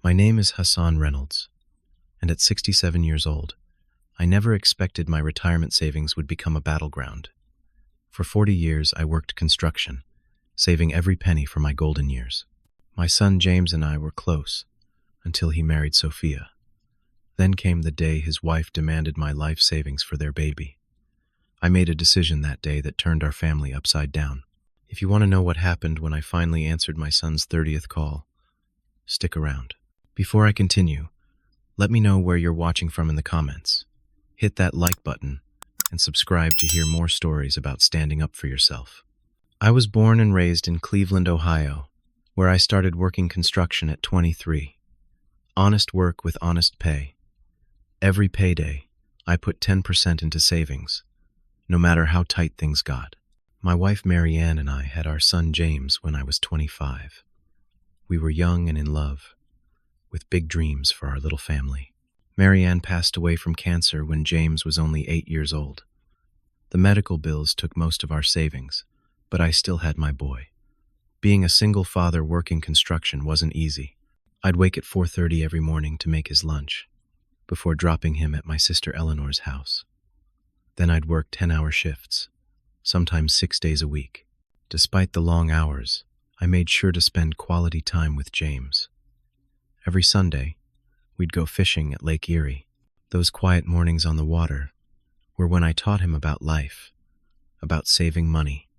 My name is Hassan Reynolds, and at 67 years old, I never expected my retirement savings would become a battleground. For 40 years, I worked construction, saving every penny for my golden years. My son James and I were close until he married Sophia. Then came the day his wife demanded my life savings for their baby. I made a decision that day that turned our family upside down. If you want to know what happened when I finally answered my son's 30th call, stick around. Before I continue, let me know where you're watching from in the comments. Hit that like button and subscribe to hear more stories about standing up for yourself. I was born and raised in Cleveland, Ohio, where I started working construction at 23. Honest work with honest pay. Every payday, I put 10% into savings, no matter how tight things got. My wife Marianne and I had our son James when I was 25. We were young and in love, with big dreams for our little family. Marianne passed away from cancer when James was only 8 years old. The medical bills took most of our savings, but I still had my boy. Being a single father working construction wasn't easy. I'd wake at 4:30 every morning to make his lunch, before dropping him at my sister Eleanor's house. Then I'd work 10-hour shifts, sometimes 6 days a week. Despite the long hours, I made sure to spend quality time with James. Every Sunday, we'd go fishing at Lake Erie. Those quiet mornings on the water were when I taught him about life, about saving money,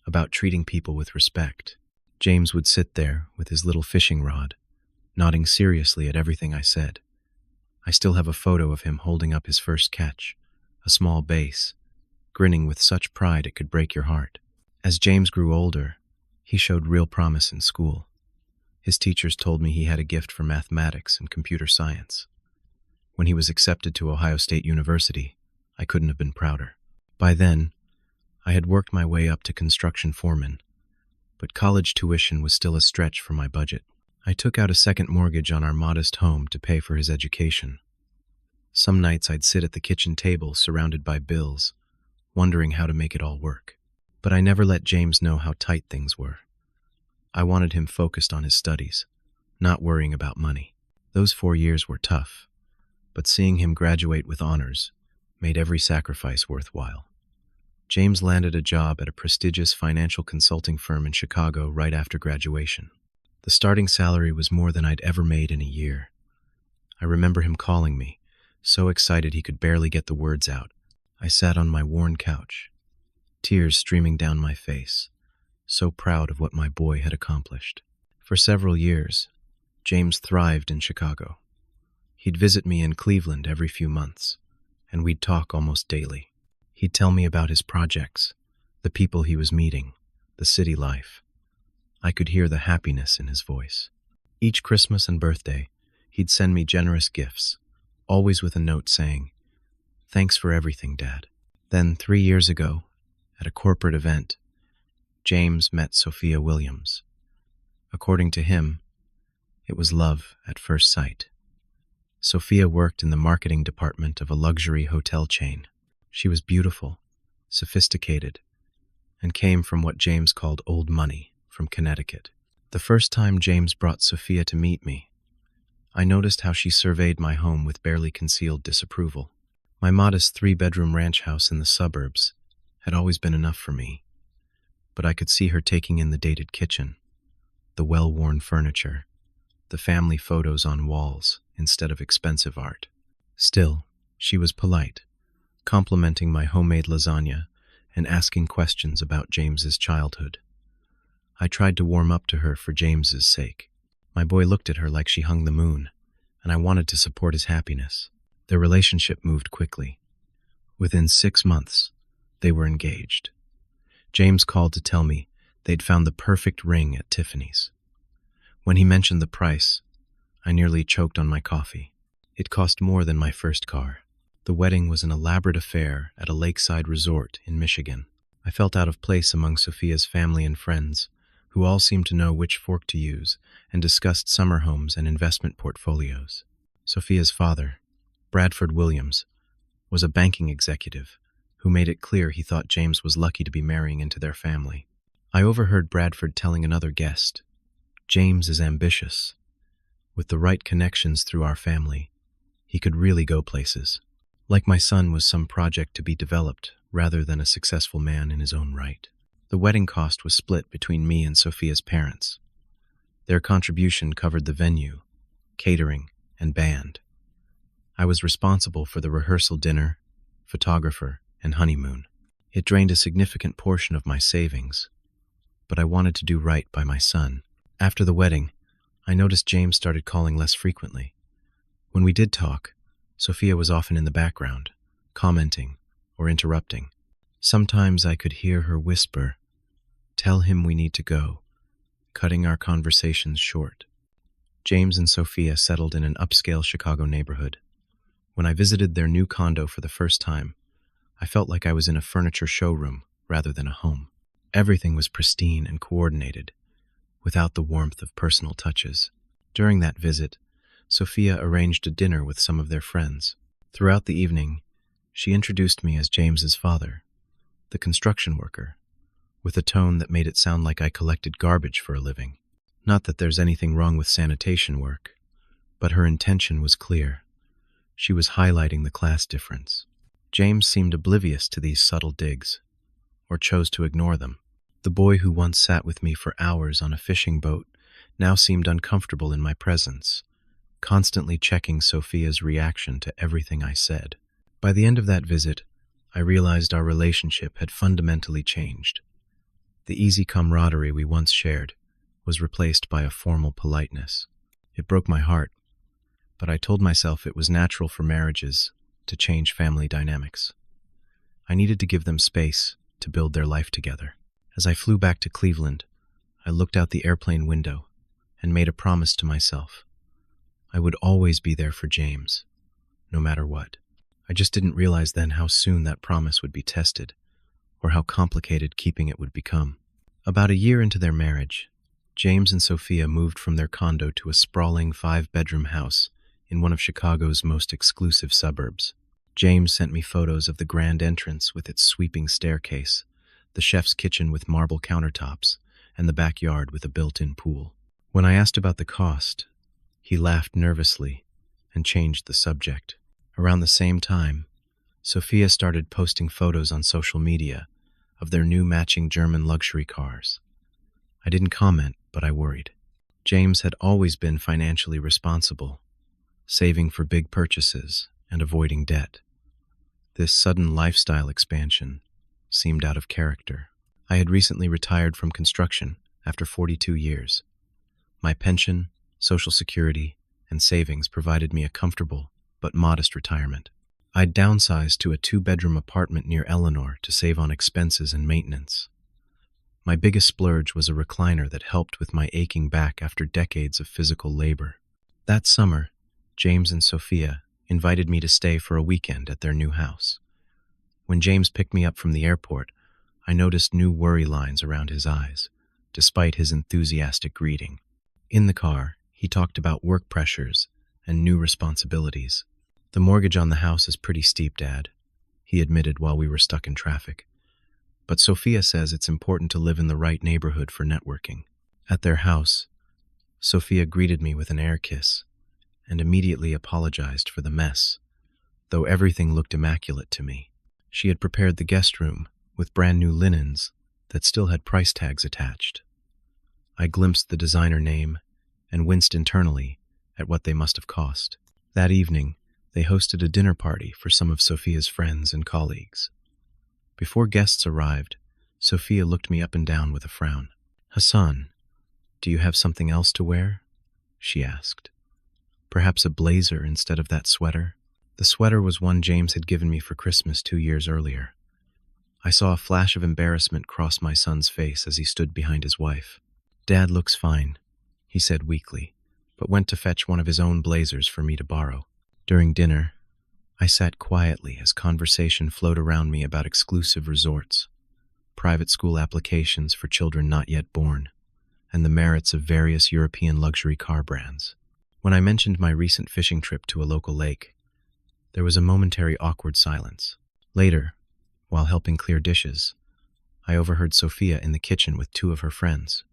about treating people with respect. James would sit there with his little fishing rod, nodding seriously at everything I said. I still have a photo of him holding up his first catch, a small bass, grinning with such pride it could break your heart. As James grew older, he showed real promise in school. His teachers told me he had a gift for mathematics and computer science. When he was accepted to Ohio State University, I couldn't have been prouder. By then, I had worked my way up to construction foreman, but college tuition was still a stretch for my budget. I took out a second mortgage on our modest home to pay for his education. Some nights I'd sit at the kitchen table surrounded by bills, wondering how to make it all work. But I never let James know how tight things were. I wanted him focused on his studies, not worrying about money. Those 4 years were tough, but seeing him graduate with honors made every sacrifice worthwhile. James landed a job at a prestigious financial consulting firm in Chicago right after graduation. The starting salary was more than I'd ever made in a year. I remember him calling me, so excited he could barely get the words out. I sat on my worn couch, tears streaming down my face, so proud of what my boy had accomplished. For several years, James thrived in Chicago. He'd visit me in Cleveland every few months, and we'd talk almost daily. He'd tell me about his projects, the people he was meeting, the city life. I could hear the happiness in his voice. Each Christmas and birthday, he'd send me generous gifts, always with a note saying, "Thanks for everything, Dad." Then 3 years ago, at a corporate event, James met Sophia Williams. According to him, it was love at first sight. Sophia worked in the marketing department of a luxury hotel chain. She was beautiful, sophisticated, and came from what James called old money, from Connecticut. The first time James brought Sophia to meet me, I noticed how she surveyed my home with barely concealed disapproval. My modest 3-bedroom ranch house in the suburbs had always been enough for me, but I could see her taking in the dated kitchen, the well-worn furniture, the family photos on walls instead of expensive art. Still, she was polite, complimenting my homemade lasagna and asking questions about James's childhood. I tried to warm up to her for James's sake. My boy looked at her like she hung the moon, and I wanted to support his happiness. Their relationship moved quickly. Within 6 months, they were engaged. James called to tell me they'd found the perfect ring at Tiffany's. When he mentioned the price, I nearly choked on my coffee. It cost more than my first car. The wedding was an elaborate affair at a lakeside resort in Michigan. I felt out of place among Sophia's family and friends, who all seemed to know which fork to use and discussed summer homes and investment portfolios. Sophia's father, Bradford Williams, was a banking executive who made it clear he thought James was lucky to be marrying into their family. I overheard Bradford telling another guest, "James is ambitious. With the right connections through our family, he could really go places. Like my son was some project to be developed rather than a successful man in his own right. The wedding cost was split between me and Sophia's parents. Their contribution covered the venue, catering, and band. I was responsible for the rehearsal dinner, photographer, and honeymoon. It drained a significant portion of my savings, but I wanted to do right by my son. After the wedding, I noticed James started calling less frequently. When we did talk, Sophia was often in the background, commenting or interrupting. Sometimes I could hear her whisper, "Tell him we need to go," cutting our conversations short. James and Sophia settled in an upscale Chicago neighborhood. When I visited their new condo for the first time, I felt like I was in a furniture showroom rather than a home. Everything was pristine and coordinated, without the warmth of personal touches. During that visit, Sophia arranged a dinner with some of their friends. Throughout the evening, she introduced me as James's father, the construction worker, with a tone that made it sound like I collected garbage for a living. Not that there's anything wrong with sanitation work, but her intention was clear. She was highlighting the class difference. James seemed oblivious to these subtle digs, or chose to ignore them. The boy who once sat with me for hours on a fishing boat now seemed uncomfortable in my presence, constantly checking Sophia's reaction to everything I said. By the end of that visit, I realized our relationship had fundamentally changed. The easy camaraderie we once shared was replaced by a formal politeness. It broke my heart, but I told myself it was natural for marriages to change family dynamics. I needed to give them space to build their life together. As I flew back to Cleveland, I looked out the airplane window and made a promise to myself. I would always be there for James, no matter what. I just didn't realize then how soon that promise would be tested, or how complicated keeping it would become. About a year into their marriage, James and Sophia moved from their condo to a sprawling 5-bedroom house in one of Chicago's most exclusive suburbs. James sent me photos of the grand entrance with its sweeping staircase, the chef's kitchen with marble countertops, and the backyard with a built-in pool. When I asked about the cost, he laughed nervously and changed the subject. Around the same time, Sophia started posting photos on social media of their new matching German luxury cars. I didn't comment, but I worried. James had always been financially responsible, saving for big purchases and avoiding debt. This sudden lifestyle expansion seemed out of character. I had recently retired from construction after 42 years. My pension, Social Security, and savings provided me a comfortable but modest retirement. I'd downsized to a 2-bedroom apartment near Eleanor to save on expenses and maintenance. My biggest splurge was a recliner that helped with my aching back after decades of physical labor. That summer, James and Sophia invited me to stay for a weekend at their new house. When James picked me up from the airport, I noticed new worry lines around his eyes, despite his enthusiastic greeting. In the car, he talked about work pressures and new responsibilities. "The mortgage on the house is pretty steep, Dad," he admitted while we were stuck in traffic. "But Sophia says it's important to live in the right neighborhood for networking." At their house, Sophia greeted me with an air kiss and immediately apologized for the mess, though everything looked immaculate to me. She had prepared the guest room with brand new linens that still had price tags attached. I glimpsed the designer name and winced internally at what they must have cost. That evening, they hosted a dinner party for some of Sophia's friends and colleagues. Before guests arrived, Sophia looked me up and down with a frown. "Hassan, do you have something else to wear?" she asked. "Perhaps a blazer instead of that sweater?" The sweater was one James had given me for Christmas 2 years earlier. I saw a flash of embarrassment cross my son's face as he stood behind his wife. "Dad looks fine," he said weakly, but went to fetch one of his own blazers for me to borrow. During dinner, I sat quietly as conversation flowed around me about exclusive resorts, private school applications for children not yet born, and the merits of various European luxury car brands. When I mentioned my recent fishing trip to a local lake, there was a momentary awkward silence. Later, while helping clear dishes, I overheard Sophia in the kitchen with 2 of her friends.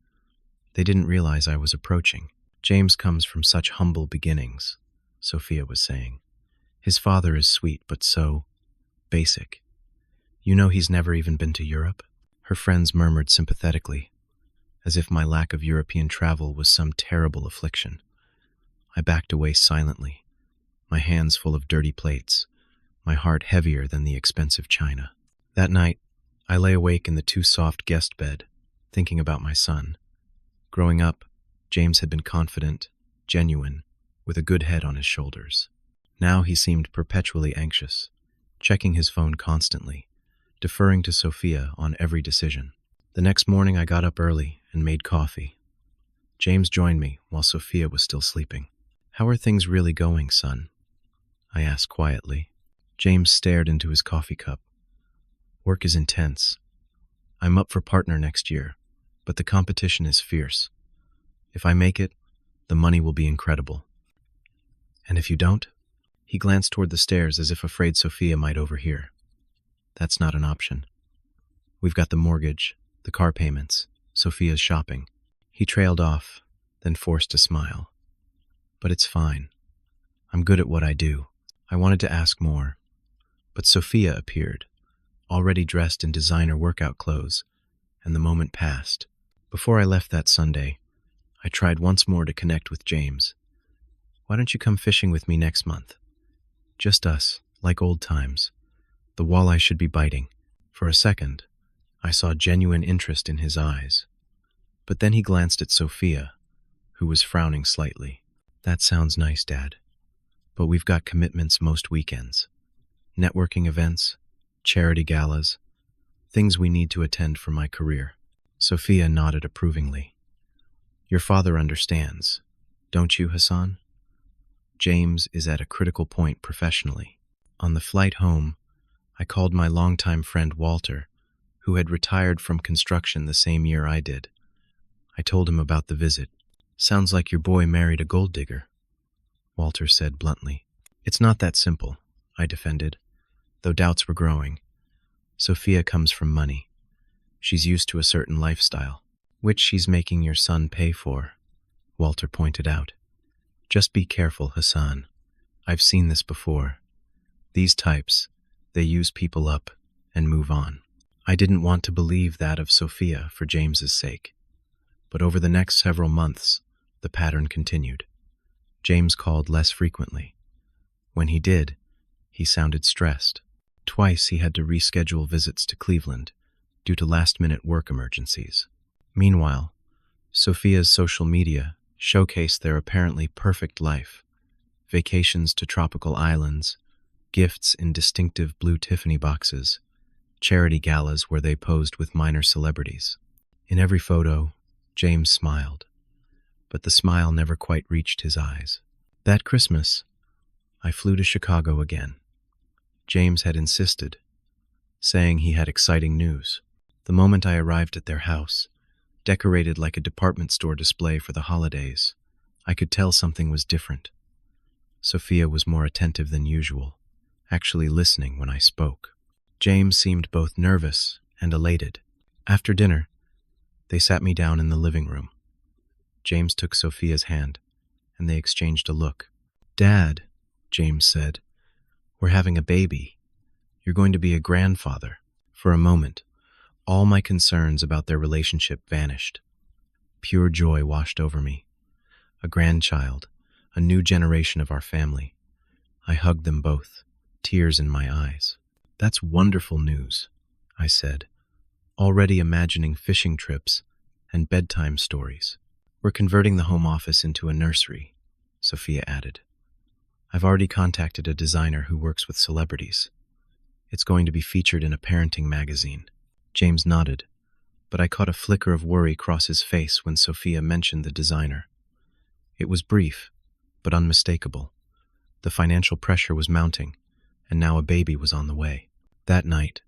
They didn't realize I was approaching. James comes from such humble beginnings, Sophia was saying. His father is sweet, but so basic. You know he's never even been to Europe? Her friends murmured sympathetically, as if my lack of European travel was some terrible affliction. I backed away silently, my hands full of dirty plates, my heart heavier than the expensive china. That night, I lay awake in the too soft guest bed, thinking about my son. Growing up, James had been confident, genuine, with a good head on his shoulders. Now he seemed perpetually anxious, checking his phone constantly, deferring to Sophia on every decision. The next morning I got up early and made coffee. James joined me while Sophia was still sleeping. "How are things really going, son?" I asked quietly. James stared into his coffee cup. "Work is intense. I'm up for partner next year, but the competition is fierce. If I make it, the money will be incredible. And if you don't?" He glanced toward the stairs as if afraid Sophia might overhear. "That's not an option. We've got the mortgage, the car payments, Sophia's shopping." He trailed off, then forced a smile. "But it's fine. I'm good at what I do." I wanted to ask more, but Sophia appeared, already dressed in designer workout clothes, and the moment passed. Before I left that Sunday, I tried once more to connect with James. "Why don't you come fishing with me next month? Just us, like old times. The walleye should be biting." For a second, I saw genuine interest in his eyes. But then he glanced at Sophia, who was frowning slightly. "That sounds nice, Dad. But we've got commitments most weekends. Networking events, charity galas, things we need to attend for my career." Sophia nodded approvingly. "Your father understands, don't you, Hassan? James is at a critical point professionally." On the flight home, I called my longtime friend Walter, who had retired from construction the same year I did. I told him about the visit. "Sounds like your boy married a gold digger," Walter said bluntly. "It's not that simple," I defended, though doubts were growing. "Sophia comes from money. She's used to a certain lifestyle, which she's making your son pay for," Walter pointed out. "Just be careful, Hassan. I've seen this before. These types, they use people up and move on." I didn't want to believe that of Sophia for James's sake. But over the next several months, the pattern continued. James called less frequently. When he did, he sounded stressed. Twice he had to reschedule visits to Cleveland due to last-minute work emergencies. Meanwhile, Sophia's social media showcased their apparently perfect life: vacations to tropical islands, gifts in distinctive blue Tiffany boxes, charity galas where they posed with minor celebrities. In every photo, James smiled, but the smile never quite reached his eyes. That Christmas, I flew to Chicago again. James had insisted, saying he had exciting news. The moment I arrived at their house, decorated like a department store display for the holidays, I could tell something was different. Sophia was more attentive than usual, actually listening when I spoke. James seemed both nervous and elated. After dinner, they sat me down in the living room. James took Sophia's hand, and they exchanged a look. "Dad," James said, "we're having a baby. You're going to be a grandfather." For a moment, all my concerns about their relationship vanished. Pure joy washed over me. A grandchild, a new generation of our family. I hugged them both, tears in my eyes. "That's wonderful news," I said, already imagining fishing trips and bedtime stories. "We're converting the home office into a nursery," Sophia added. "I've already contacted a designer who works with celebrities. It's going to be featured in a parenting magazine." James nodded, but I caught a flicker of worry cross his face when Sophia mentioned the designer. It was brief, but unmistakable. The financial pressure was mounting, and now a baby was on the way. That night,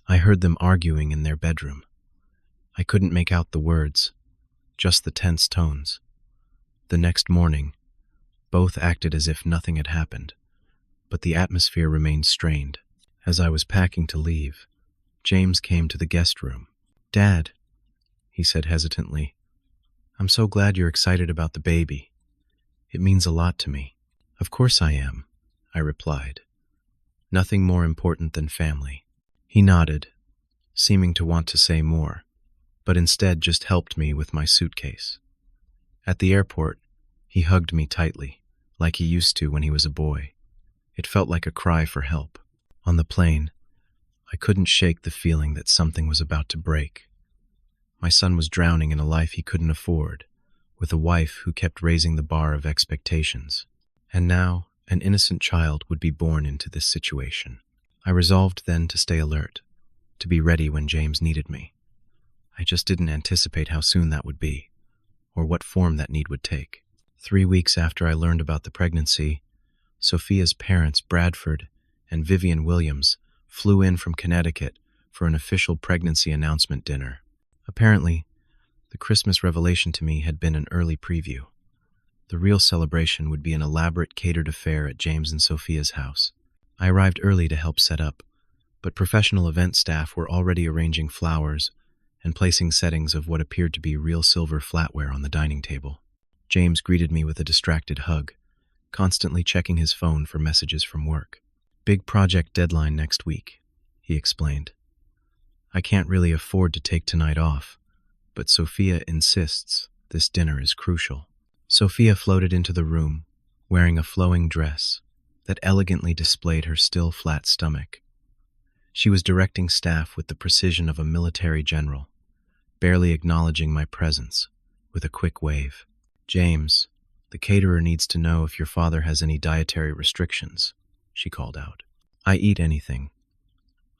I heard them arguing in their bedroom. I couldn't make out the words, just the tense tones. The next morning, both acted as if nothing had happened, but the atmosphere remained strained. As I was packing to leave, James came to the guest room. "Dad," he said hesitantly, "I'm so glad you're excited about the baby." It means a lot to me. Of course I am, I replied. Nothing more important than family. He nodded, seeming to want to say more, but instead just helped me with my suitcase. At the airport, he hugged me tightly, like he used to when he was a boy. It felt like a cry for help. On the plane, I couldn't shake the feeling that something was about to break. My son was drowning in a life he couldn't afford, with a wife who kept raising the bar of expectations. And now, an innocent child would be born into this situation. I resolved then to stay alert, to be ready when James needed me. I just didn't anticipate how soon that would be, or what form that need would take. 3 weeks after I learned about the pregnancy, Sophia's parents, Bradford and Vivian Williams, flew in from Connecticut for an official pregnancy announcement dinner. Apparently, the Christmas revelation to me had been an early preview. The real celebration would be an elaborate catered affair at James and Sophia's house. I arrived early to help set up, but professional event staff were already arranging flowers and placing settings of what appeared to be real silver flatware on the dining table. James greeted me with a distracted hug, constantly checking his phone for messages from work. "Big project deadline next week," he explained. "I can't really afford to take tonight off, but Sophia insists this dinner is crucial." Sophia floated into the room, wearing a flowing dress that elegantly displayed her still flat stomach. She was directing staff with the precision of a military general, barely acknowledging my presence with a quick wave. "James, the caterer needs to know if your father has any dietary restrictions," she called out. "I eat anything,"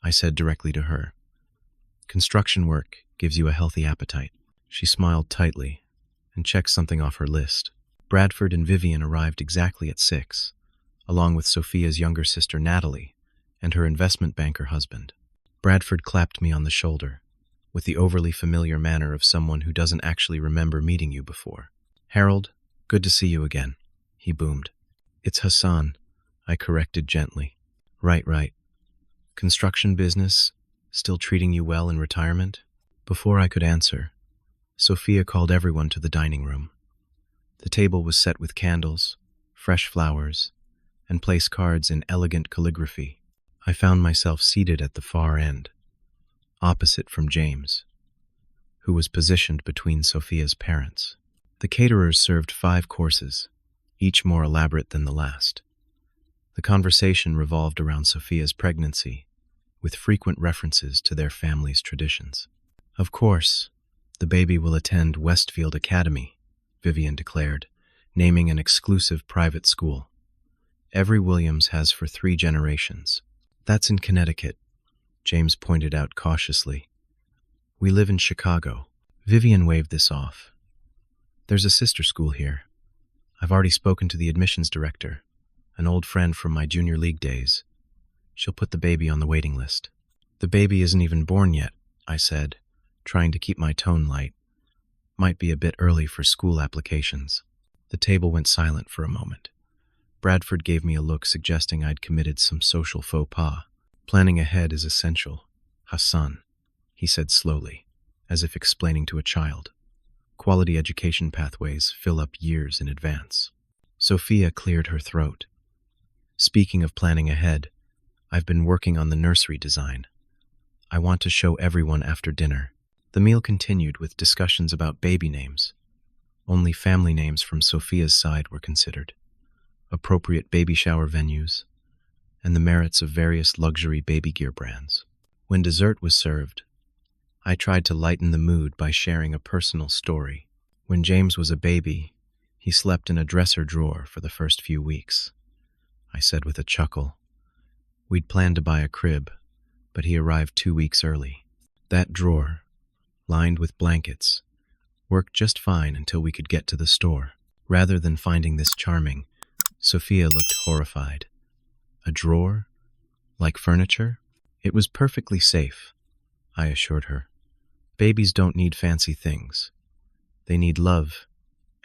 I said directly to her. "Construction work gives you a healthy appetite." She smiled tightly and checked something off her list. Bradford and Vivian arrived exactly at 6, along with Sophia's younger sister Natalie and her investment banker husband. Bradford clapped me on the shoulder, with the overly familiar manner of someone who doesn't actually remember meeting you before. "Harold, good to see you again," he boomed. "It's Hassan," I corrected gently. Right. Construction business still treating you well in retirement?" Before I could answer, Sophia called everyone to the dining room. The table was set with candles, fresh flowers, and place cards in elegant calligraphy. I found myself seated at the far end, opposite from James, who was positioned between Sophia's parents. The caterers served 5 courses, each more elaborate than the last. The conversation revolved around Sophia's pregnancy, with frequent references to their family's traditions. "Of course, the baby will attend Westfield Academy," Vivian declared, naming an exclusive private school. "Every Williams has for 3 generations. That's in Connecticut," James pointed out cautiously. "We live in Chicago." Vivian waved this off. "There's a sister school here. I've already spoken to the admissions director, an old friend from my junior league days. She'll put the baby on the waiting list." "The baby isn't even born yet," I said, trying to keep my tone light. "Might be a bit early for school applications." The table went silent for a moment. Bradford gave me a look suggesting I'd committed some social faux pas. "Planning ahead is essential, Hassan," he said slowly, as if explaining to a child. "Quality education pathways fill up years in advance." Sophia cleared her throat. "Speaking of planning ahead, I've been working on the nursery design. I want to show everyone after dinner." The meal continued with discussions about baby names. Only family names from Sophia's side were considered, appropriate baby shower venues, and the merits of various luxury baby gear brands. When dessert was served, I tried to lighten the mood by sharing a personal story. When James was a baby, he slept in a dresser drawer for the first few weeks, I said with a chuckle. We'd planned to buy a crib, but he arrived 2 weeks early. That drawer, lined with blankets, worked just fine until we could get to the store. Rather than finding this charming, Sophia looked horrified. "A drawer? Like furniture?" "It was perfectly safe," I assured her. "Babies don't need fancy things. They need love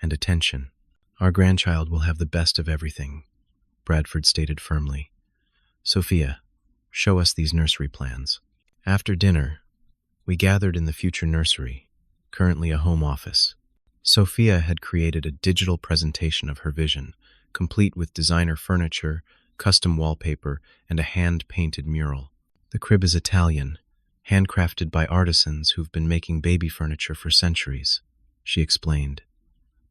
and attention." "Our grandchild will have the best of everything," Bradford stated firmly. "Sophia, show us these nursery plans." After dinner, we gathered in the future nursery, currently a home office. Sophia had created a digital presentation of her vision, complete with designer furniture, custom wallpaper, and a hand-painted mural. The crib is Italian, handcrafted by artisans who've been making baby furniture for centuries, she explained,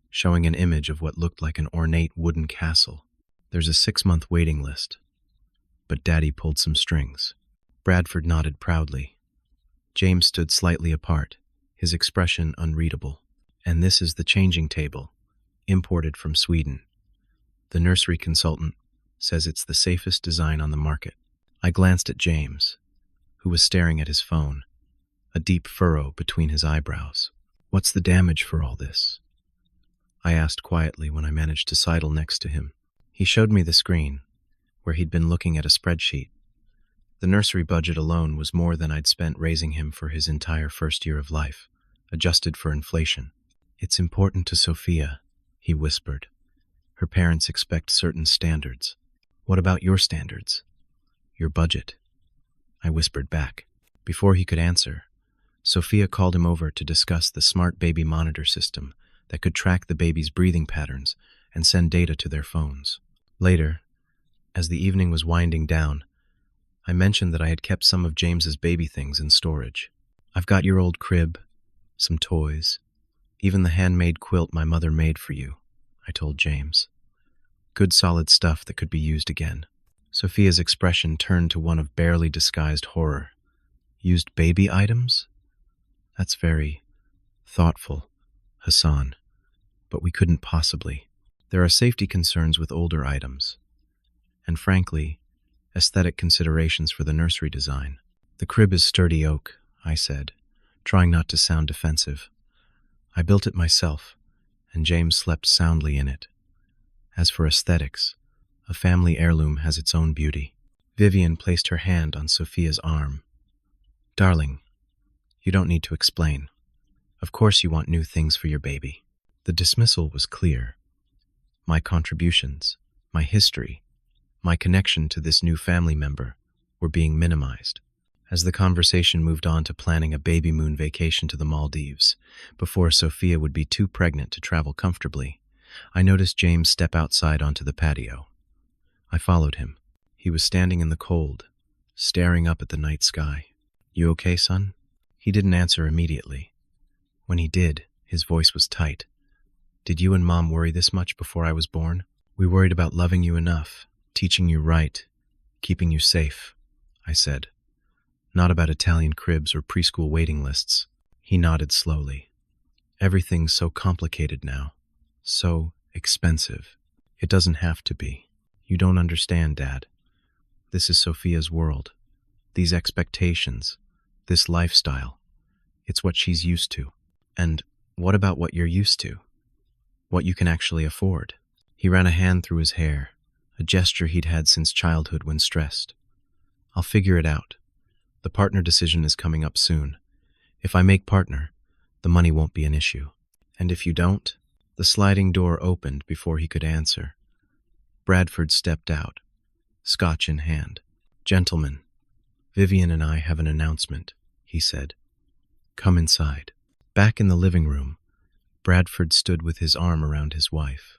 showing an image of what looked like an ornate wooden castle. There's a 6-month waiting list, but Daddy pulled some strings. Bradford nodded proudly. James stood slightly apart, his expression unreadable. And this is the changing table, imported from Sweden. The nursery consultant says it's the safest design on the market. I glanced at James, who was staring at his phone, a deep furrow between his eyebrows. What's the damage for all this? I asked quietly when I managed to sidle next to him. He showed me the screen, where he'd been looking at a spreadsheet. The nursery budget alone was more than I'd spent raising him for his entire first year of life, adjusted for inflation. It's important to Sophia, he whispered. Her parents expect certain standards. What about your standards? Your budget? I whispered back. Before he could answer, Sophia called him over to discuss the smart baby monitor system that could track the baby's breathing patterns and send data to their phones. Later, as the evening was winding down, I mentioned that I had kept some of James's baby things in storage. I've got your old crib, some toys, even the handmade quilt my mother made for you, I told James. Good solid stuff that could be used again. Sophia's expression turned to one of barely disguised horror. Used baby items? That's very thoughtful, Hassan, but we couldn't possibly. There are safety concerns with older items, and frankly, aesthetic considerations for the nursery design. The crib is sturdy oak, I said, trying not to sound defensive. I built it myself, and James slept soundly in it. As for aesthetics, a family heirloom has its own beauty. Vivian placed her hand on Sophia's arm. Darling, you don't need to explain. Of course you want new things for your baby. The dismissal was clear. My contributions, my history, my connection to this new family member were being minimized. As the conversation moved on to planning a baby moon vacation to the Maldives, before Sophia would be too pregnant to travel comfortably, I noticed James step outside onto the patio. I followed him. He was standing in the cold, staring up at the night sky. You okay, son? He didn't answer immediately. When he did, his voice was tight. Did you and Mom worry this much before I was born? We worried about loving you enough, teaching you right, keeping you safe, I said. Not about Italian cribs or preschool waiting lists. He nodded slowly. Everything's so complicated now. So expensive. It doesn't have to be. You don't understand, Dad. This is Sophia's world. These expectations. This lifestyle. It's what she's used to. And what about what you're used to? What you can actually afford? He ran a hand through his hair, a gesture he'd had since childhood when stressed. I'll figure it out. The partner decision is coming up soon. If I make partner, the money won't be an issue. And if you don't? The sliding door opened before he could answer. Bradford stepped out, scotch in hand. Gentlemen, Vivian and I have an announcement, he said. Come inside. Back in the living room, Bradford stood with his arm around his wife.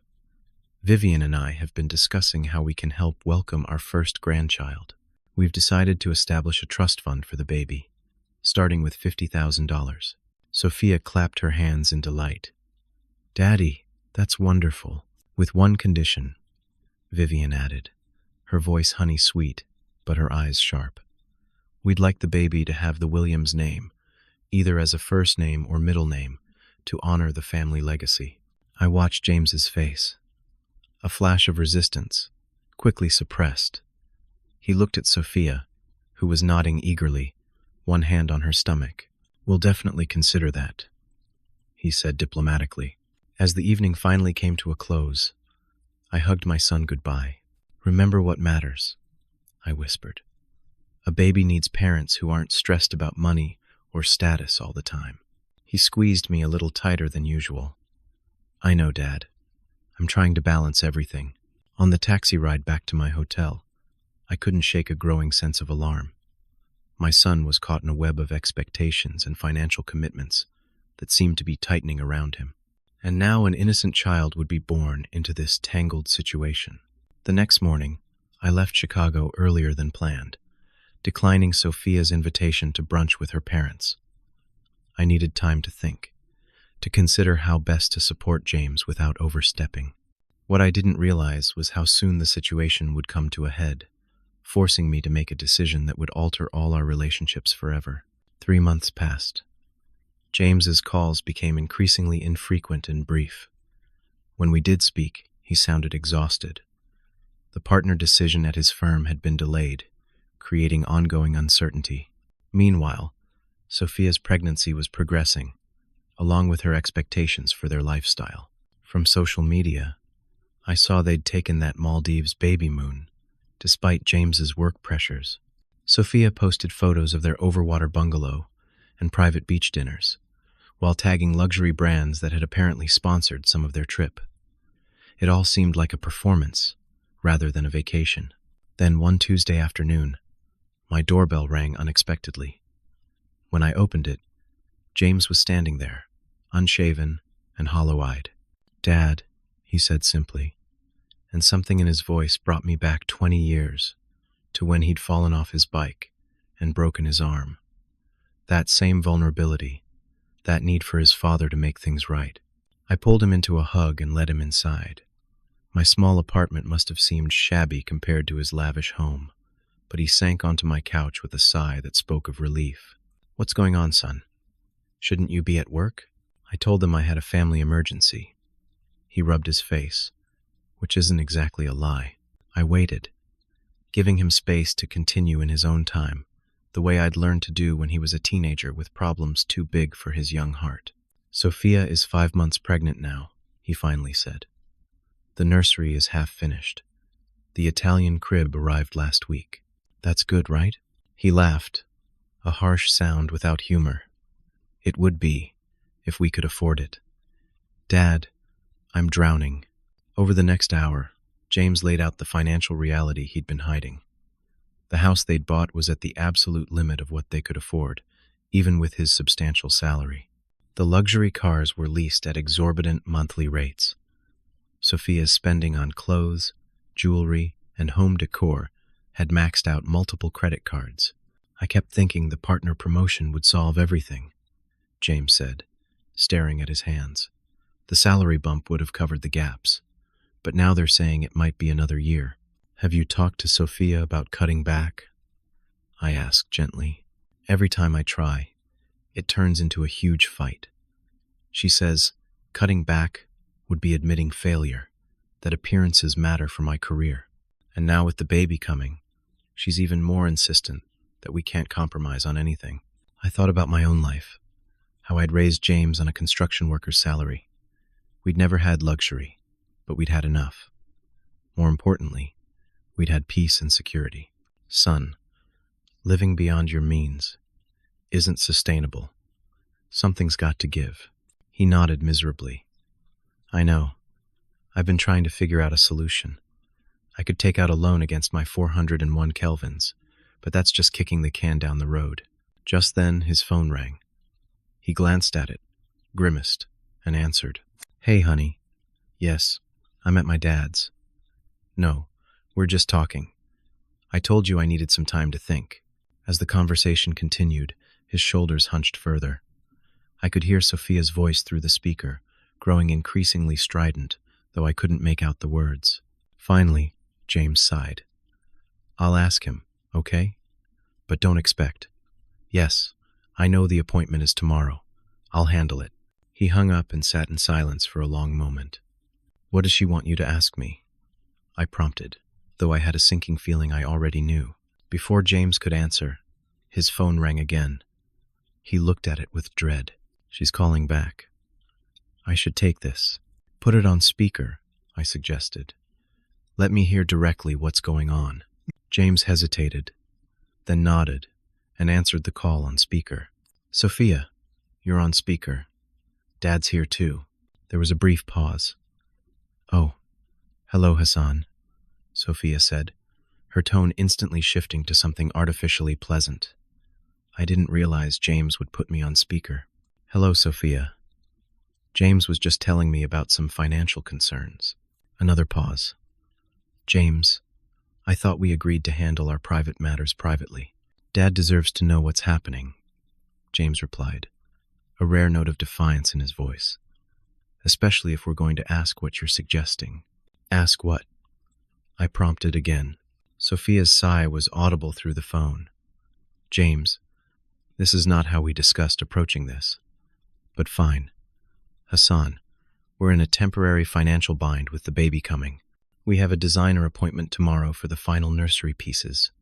Vivian and I have been discussing how we can help welcome our first grandchild. We've decided to establish a trust fund for the baby, starting with $50,000. Sophia clapped her hands in delight. Daddy, that's wonderful. With one condition, Vivian added, her voice honey-sweet, but her eyes sharp. We'd like the baby to have the Williams name, either as a first name or middle name, to honor the family legacy. I watched James's face. A flash of resistance, quickly suppressed. He looked at Sophia, who was nodding eagerly, one hand on her stomach. We'll definitely consider that, he said diplomatically. As the evening finally came to a close, I hugged my son goodbye. Remember what matters, I whispered. A baby needs parents who aren't stressed about money or status all the time. He squeezed me a little tighter than usual. I know, Dad. I'm trying to balance everything. On the taxi ride back to my hotel, I couldn't shake a growing sense of alarm. My son was caught in a web of expectations and financial commitments that seemed to be tightening around him. And now an innocent child would be born into this tangled situation. The next morning, I left Chicago earlier than planned, declining Sophia's invitation to brunch with her parents. I needed time to think, to consider how best to support James without overstepping. What I didn't realize was how soon the situation would come to a head, forcing me to make a decision that would alter all our relationships forever. 3 months passed. James's calls became increasingly infrequent and brief. When we did speak, he sounded exhausted. The partner decision at his firm had been delayed, creating ongoing uncertainty. Meanwhile, Sophia's pregnancy was progressing, along with her expectations for their lifestyle. From social media, I saw they'd taken that Maldives baby moon, despite James's work pressures. Sophia posted photos of their overwater bungalow and private beach dinners, while tagging luxury brands that had apparently sponsored some of their trip. It all seemed like a performance, rather than a vacation. Then one Tuesday afternoon, my doorbell rang unexpectedly. When I opened it, James was standing there, unshaven and hollow-eyed. "Dad," he said simply, and something in his voice brought me back 20 years, to when he'd fallen off his bike and broken his arm. That same vulnerability, that need for his father to make things right. I pulled him into a hug and led him inside. My small apartment must have seemed shabby compared to his lavish home, but he sank onto my couch with a sigh that spoke of relief. "What's going on, son? Shouldn't you be at work?" I told him I had a family emergency. He rubbed his face, which isn't exactly a lie. I waited, giving him space to continue in his own time, the way I'd learned to do when he was a teenager with problems too big for his young heart. "Sophia is 5 months pregnant now," he finally said. "The nursery is half finished. The Italian crib arrived last week. That's good, right?" He laughed, a harsh sound without humor. "It would be, if we could afford it. Dad, I'm drowning." Over the next hour, James laid out the financial reality he'd been hiding. The house they'd bought was at the absolute limit of what they could afford, even with his substantial salary. The luxury cars were leased at exorbitant monthly rates. Sophia's spending on clothes, jewelry, and home decor had maxed out multiple credit cards. "I kept thinking the partner promotion would solve everything," James said, staring at his hands. "The salary bump would have covered the gaps. But now they're saying it might be another year." "Have you talked to Sophia about cutting back?" I asked gently. "Every time I try, it turns into a huge fight. She says cutting back would be admitting failure, that appearances matter for my career. And now with the baby coming, she's even more insistent that we can't compromise on anything." I thought about my own life, how I'd raised James on a construction worker's salary. We'd never had luxury, but we'd had enough. More importantly, we'd had peace and security. "Son, living beyond your means isn't sustainable. Something's got to give." He nodded miserably. "I know. I've been trying to figure out a solution. I could take out a loan against my 401 kelvins, but that's just kicking the can down the road." Just then, his phone rang. He glanced at it, grimaced, and answered. "Hey, honey. Yes, I'm at my dad's." "No, we're just talking. I told you I needed some time to think." As the conversation continued, his shoulders hunched further. I could hear Sophia's voice through the speaker, growing increasingly strident, though I couldn't make out the words. Finally, James sighed. "I'll ask him, okay? But don't expect." "Yes, I know the appointment is tomorrow. I'll handle it." He hung up and sat in silence for a long moment. "What does she want you to ask me?" I prompted, though I had a sinking feeling I already knew. Before James could answer, his phone rang again. He looked at it with dread. "She's calling back. I should take this." "Put it on speaker," I suggested. "Let me hear directly what's going on." James hesitated, then nodded, and answered the call on speaker. "Sophia, you're on speaker. Dad's here too." There was a brief pause. "Oh, hello, Hassan," Sophia said, her tone instantly shifting to something artificially pleasant. I didn't realize James would put me on speaker. "Hello, Sophia. James was just telling me about some financial concerns. Another pause. James, I thought we agreed to handle our private matters privately. Dad deserves to know what's happening, James replied, a rare note of defiance in his voice. Especially if we're going to ask what you're suggesting. Ask what? I prompted again. Sophia's sigh was audible through the phone. James, this is not how we discussed approaching this. But fine. Hassan, we're in a temporary financial bind with the baby coming. We have a designer appointment tomorrow for the final nursery pieces,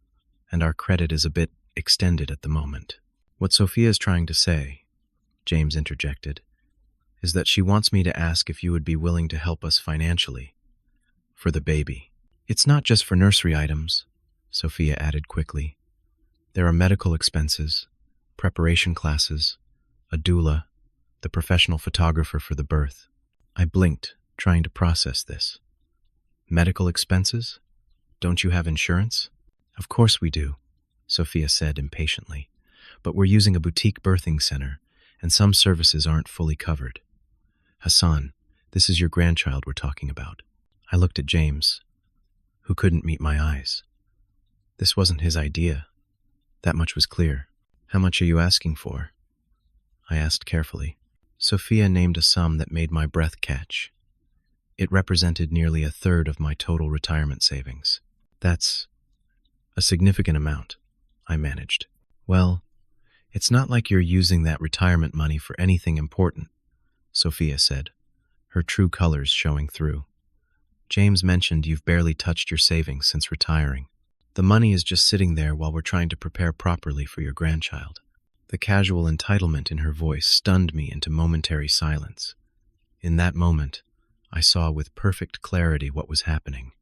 and our credit is a bit extended at the moment. What Sophia is trying to say, James interjected, is that she wants me to ask if you would be willing to help us financially for the baby. It's not just for nursery items, Sophia added quickly. There are medical expenses, preparation classes, a doula, the professional photographer for the birth. I blinked, trying to process this. Medical expenses? Don't you have insurance? Of course we do, Sophia said impatiently. But we're using a boutique birthing center, and some services aren't fully covered. Hassan, this is your grandchild we're talking about. I looked at James, who couldn't meet my eyes. This wasn't his idea. That much was clear. How much are you asking for? I asked carefully. Sophia named a sum that made my breath catch. It represented nearly a third of my total retirement savings. That's a significant amount, I managed. Well, it's not like you're using that retirement money for anything important, Sophia said, her true colors showing through. James mentioned you've barely touched your savings since retiring. The money is just sitting there while we're trying to prepare properly for your grandchild. The casual entitlement in her voice stunned me into momentary silence. In that moment, I saw with perfect clarity what was happening.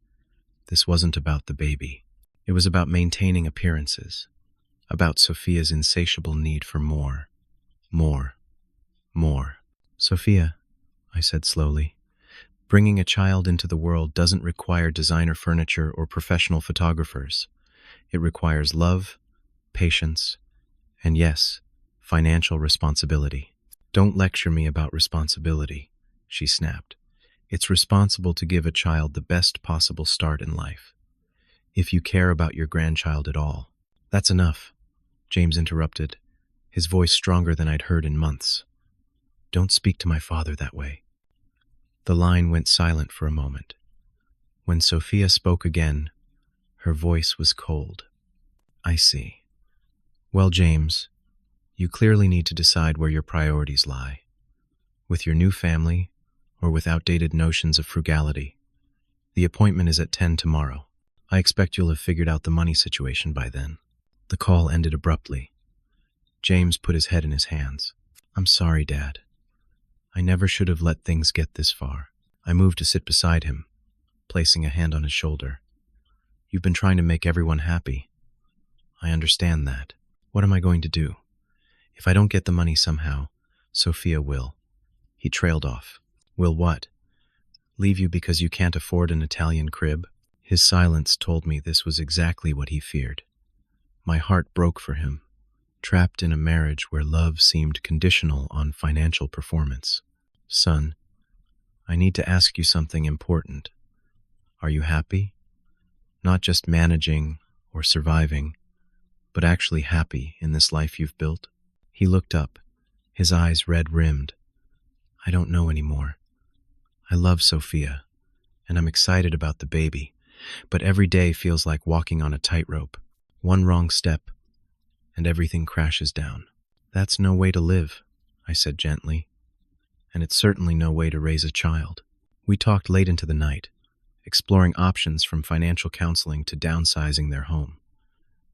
This wasn't about the baby. It was about maintaining appearances, about Sophia's insatiable need for more. Sophia, I said slowly, bringing a child into the world doesn't require designer furniture or professional photographers. It requires love, patience, and yes, financial responsibility. Don't lecture me about responsibility, she snapped. It's responsible to give a child the best possible start in life. If you care about your grandchild at all. That's enough, James interrupted, his voice stronger than I'd heard in months. Don't speak to my father that way. The line went silent for a moment. When Sophia spoke again, her voice was cold. I see. Well, James, you clearly need to decide where your priorities lie. With your new family, or with outdated notions of frugality. The appointment is at 10 tomorrow. I expect you'll have figured out the money situation by then. The call ended abruptly. James put his head in his hands. I'm sorry, Dad. I never should have let things get this far. I moved to sit beside him, placing a hand on his shoulder. You've been trying to make everyone happy. I understand that. What am I going to do? If I don't get the money somehow, Sophia will. He trailed off. Will what? Leave you because you can't afford an Italian crib? His silence told me this was exactly what he feared. My heart broke for him, trapped in a marriage where love seemed conditional on financial performance. Son, I need to ask you something important. Are you happy? Not just managing or surviving, but actually happy in this life you've built? He looked up, his eyes red-rimmed. I don't know anymore. I love Sophia, and I'm excited about the baby, but every day feels like walking on a tightrope. One wrong step, and everything crashes down. That's no way to live, I said gently, and it's certainly no way to raise a child. We talked late into the night, exploring options from financial counseling to downsizing their home.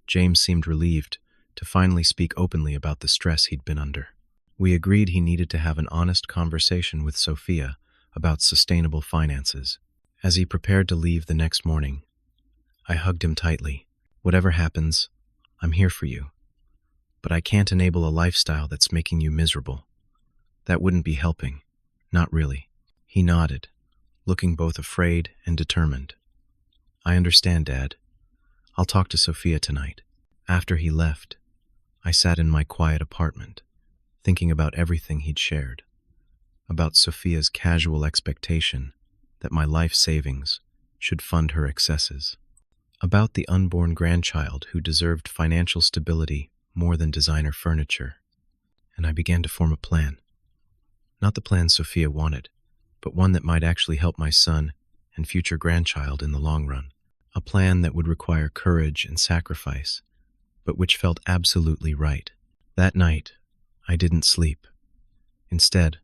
James seemed relieved to finally speak openly about the stress he'd been under. We agreed he needed to have an honest conversation with Sophia about sustainable finances. As he prepared to leave the next morning, I hugged him tightly. Whatever happens, I'm here for you. But I can't enable a lifestyle that's making you miserable. That wouldn't be helping. Not really. He nodded, looking both afraid and determined. I understand, Dad. I'll talk to Sophia tonight. After he left, I sat in my quiet apartment, thinking about everything he'd shared. about Sophia's casual expectation that my life savings should fund her excesses, about the unborn grandchild who deserved financial stability more than designer furniture. And I began to form a plan. Not the plan Sophia wanted, but one that might actually help my son and future grandchild in the long run. A plan that would require courage and sacrifice, but which felt absolutely right. That night, I didn't sleep. Instead,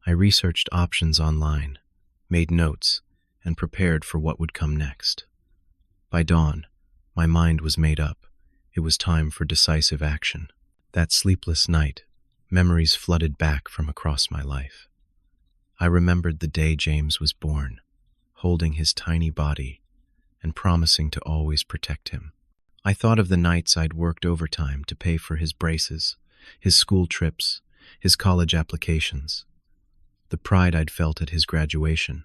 I researched options online, made notes, and prepared for what would come next. By dawn, my mind was made up. It was time for decisive action. That sleepless night, memories flooded back from across my life. I remembered the day James was born, holding his tiny body and promising to always protect him. I thought of the nights I'd worked overtime to pay for his braces, his school trips, his college applications. The pride I'd felt at his graduation,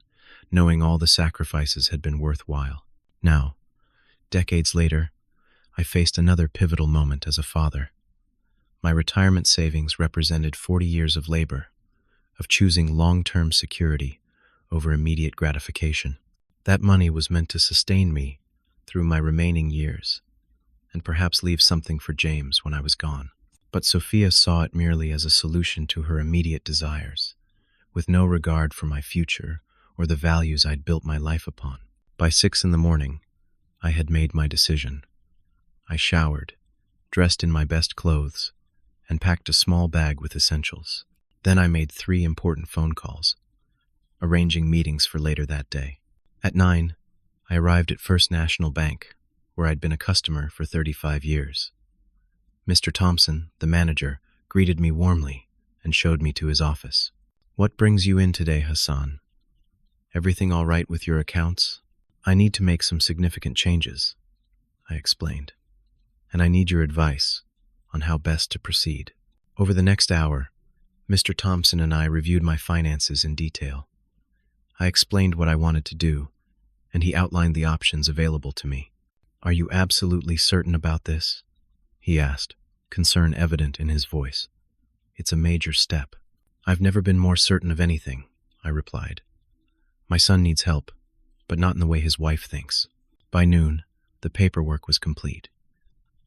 knowing all the sacrifices had been worthwhile. Now, decades later, I faced another pivotal moment as a father. My retirement savings represented 40 years of labor, of choosing long-term security over immediate gratification. That money was meant to sustain me through my remaining years, and perhaps leave something for James when I was gone. But Sophia saw it merely as a solution to her immediate desires, with no regard for my future or the values I'd built my life upon. By 6 a.m, I had made my decision. I showered, dressed in my best clothes, and packed a small bag with essentials. Then I made 3 important phone calls, arranging meetings for later that day. At 9, I arrived at First National Bank, where I'd been a customer for 35 years. Mr. Thompson, the manager, greeted me warmly and showed me to his office. "What brings you in today, Hassan? Everything all right with your accounts?" "I need to make some significant changes," I explained, "and I need your advice on how best to proceed." Over the next hour, Mr. Thompson and I reviewed my finances in detail. I explained what I wanted to do, and he outlined the options available to me. "Are you absolutely certain about this?" he asked, concern evident in his voice. "It's a major step." "I've never been more certain of anything," I replied. "My son needs help, but not in the way his wife thinks." By noon, the paperwork was complete.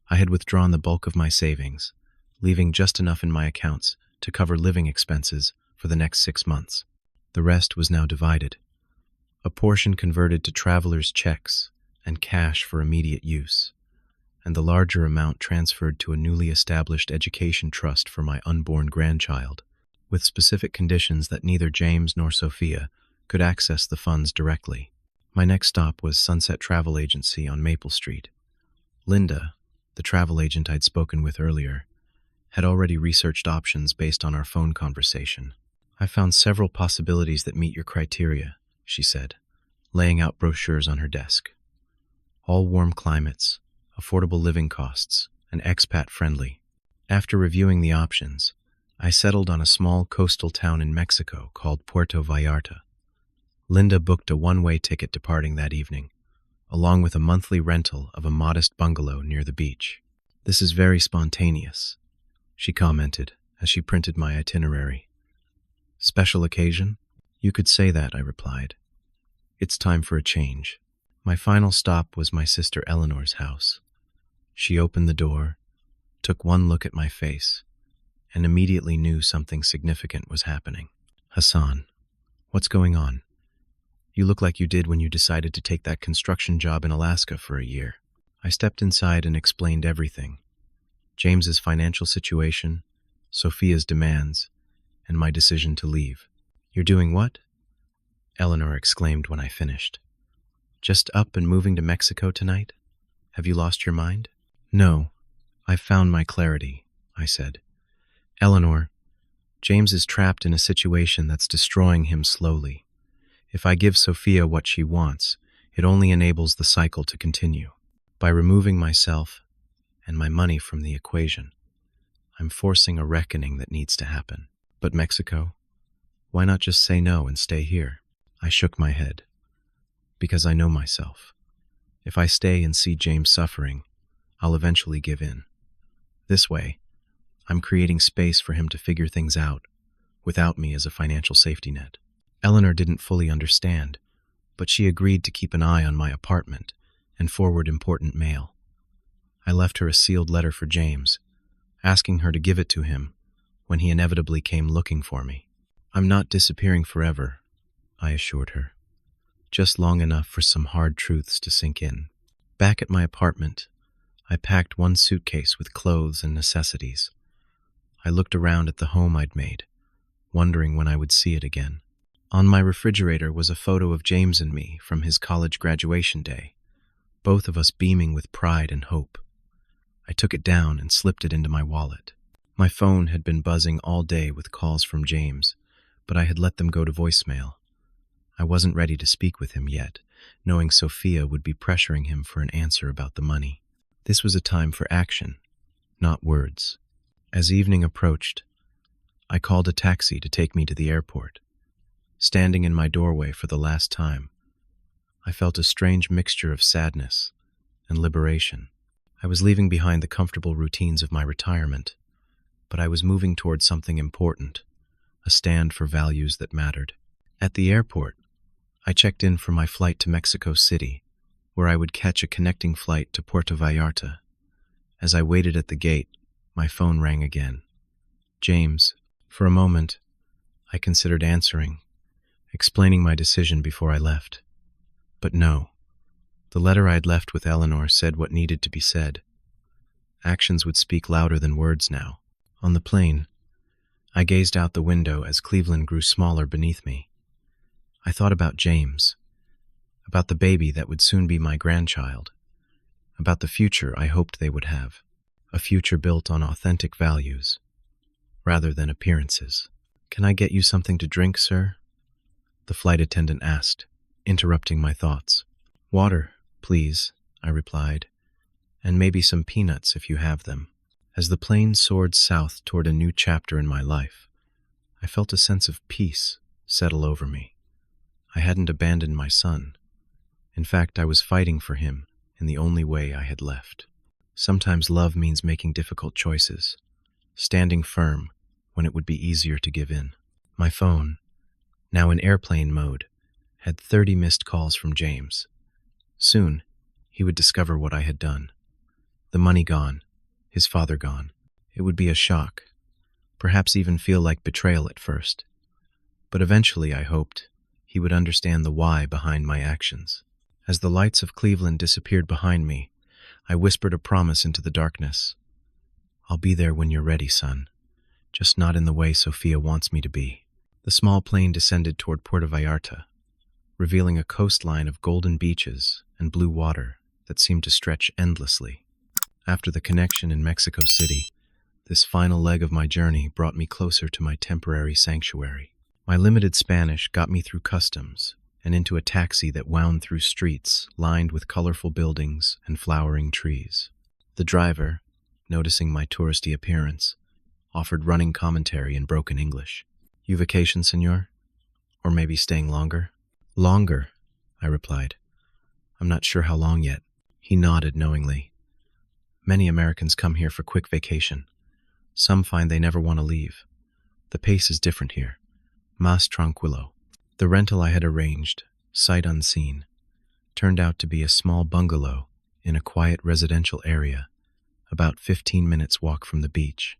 I had withdrawn the bulk of my savings, leaving just enough in my accounts to cover living expenses for the next 6 months. The rest was now divided. A portion converted to travelers' checks and cash for immediate use, and the larger amount transferred to a newly established education trust for my unborn grandchild, with specific conditions that neither James nor Sophia could access the funds directly. My next stop was Sunset Travel Agency on Maple Street. Linda, the travel agent I'd spoken with earlier, had already researched options based on our phone conversation. "I found several possibilities that meet your criteria," she said, laying out brochures on her desk. "All warm climates, affordable living costs, and expat-friendly." After reviewing the options, I settled on a small coastal town in Mexico called Puerto Vallarta. Linda booked a one-way ticket departing that evening, along with a monthly rental of a modest bungalow near the beach. "This is very spontaneous," she commented as she printed my itinerary. "Special occasion?" "You could say that," I replied. "It's time for a change." My final stop was my sister Eleanor's house. She opened the door, took one look at my face, and immediately knew something significant was happening. "Hassan, what's going on? You look like you did when you decided to take that construction job in Alaska for a year." I stepped inside and explained everything. James's financial situation, Sophia's demands, and my decision to leave. "You're doing what?" Eleanor exclaimed when I finished. "Just up and moving to Mexico tonight? Have you lost your mind?" "No, I've found my clarity," I said. "Eleanor, James is trapped in a situation that's destroying him slowly. If I give Sophia what she wants, it only enables the cycle to continue. By removing myself and my money from the equation, I'm forcing a reckoning that needs to happen." "But Mexico? Why not just say no and stay here?" I shook my head. "Because I know myself. If I stay and see James suffering, I'll eventually give in. This way, I'm creating space for him to figure things out without me as a financial safety net. Eleanor didn't fully understand, but she agreed to keep an eye on my apartment and forward important mail. I left her a sealed letter for James, asking her to give it to him when he inevitably came looking for me. "I'm not disappearing forever," I assured her. "Just long enough for some hard truths to sink in." Back at my apartment, I packed one suitcase with clothes and necessities. I looked around at the home I'd made, wondering when I would see it again. On my refrigerator was a photo of James and me from his college graduation day, both of us beaming with pride and hope. I took it down and slipped it into my wallet. My phone had been buzzing all day with calls from James, but I had let them go to voicemail. I wasn't ready to speak with him yet, knowing Sophia would be pressuring him for an answer about the money. This was a time for action, not words. As evening approached, I called a taxi to take me to the airport. Standing in my doorway for the last time, I felt a strange mixture of sadness and liberation. I was leaving behind the comfortable routines of my retirement, but I was moving toward something important, a stand for values that mattered. At the airport, I checked in for my flight to Mexico City, where I would catch a connecting flight to Puerto Vallarta. As I waited at the gate, my phone rang again. James. For a moment, I considered answering, explaining my decision before I left. But no. The letter I had left with Eleanor said what needed to be said. Actions would speak louder than words now. On the plane, I gazed out the window as Cleveland grew smaller beneath me. I thought about James, about the baby that would soon be my grandchild, about the future I hoped they would have, a future built on authentic values, rather than appearances. "Can I get you something to drink, sir?" the flight attendant asked, interrupting my thoughts. "Water, please," I replied, "and maybe some peanuts if you have them." As the plane soared south toward a new chapter in my life, I felt a sense of peace settle over me. I hadn't abandoned my son. In fact, I was fighting for him in the only way I had left. Sometimes love means making difficult choices, standing firm when it would be easier to give in. My phone, now in airplane mode, had 30 missed calls from James. Soon, he would discover what I had done. The money gone, his father gone. It would be a shock, perhaps even feel like betrayal at first. But eventually, I hoped, he would understand the why behind my actions. As the lights of Cleveland disappeared behind me, I whispered a promise into the darkness. "I'll be there when you're ready, son. Just not in the way Sophia wants me to be." The small plane descended toward Puerto Vallarta, revealing a coastline of golden beaches and blue water that seemed to stretch endlessly. After the connection in Mexico City, this final leg of my journey brought me closer to my temporary sanctuary. My limited Spanish got me through customs and into a taxi that wound through streets lined with colorful buildings and flowering trees. The driver, noticing my touristy appearance, offered running commentary in broken English. "You vacation, senor? Or maybe staying longer?" "Longer," I replied. "I'm not sure how long yet." He nodded knowingly. "Many Americans come here for quick vacation. Some find they never want to leave. The pace is different here. Más tranquilo." The rental I had arranged, sight unseen, turned out to be a small bungalow in a quiet residential area, about 15 minutes walk from the beach.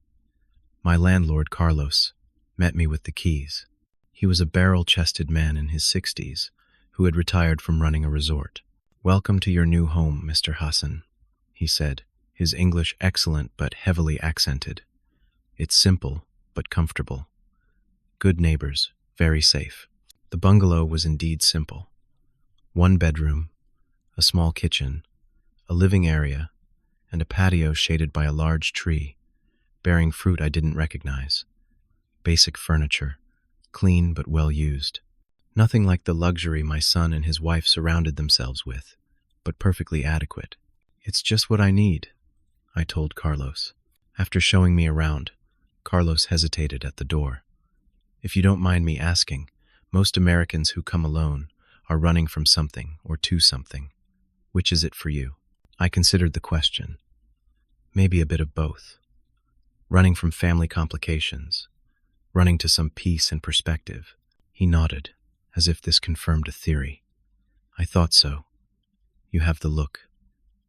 My landlord, Carlos, met me with the keys. He was a barrel-chested man in his 60s who had retired from running a resort. "Welcome to your new home, Mr. Hassan," he said, his English excellent but heavily accented. "It's simple but comfortable. Good neighbors, very safe." The bungalow was indeed simple. One bedroom, a small kitchen, a living area, and a patio shaded by a large tree, bearing fruit I didn't recognize. Basic furniture, clean but well used. Nothing like the luxury my son and his wife surrounded themselves with, but perfectly adequate. "It's just what I need," I told Carlos. After showing me around, Carlos hesitated at the door. "If you don't mind me asking, most Americans who come alone are running from something or to something. Which is it for you?" I considered the question. Maybe a bit of both. Running from family complications, running to some peace and perspective. He nodded, as if this confirmed a theory. I thought so. You have the look.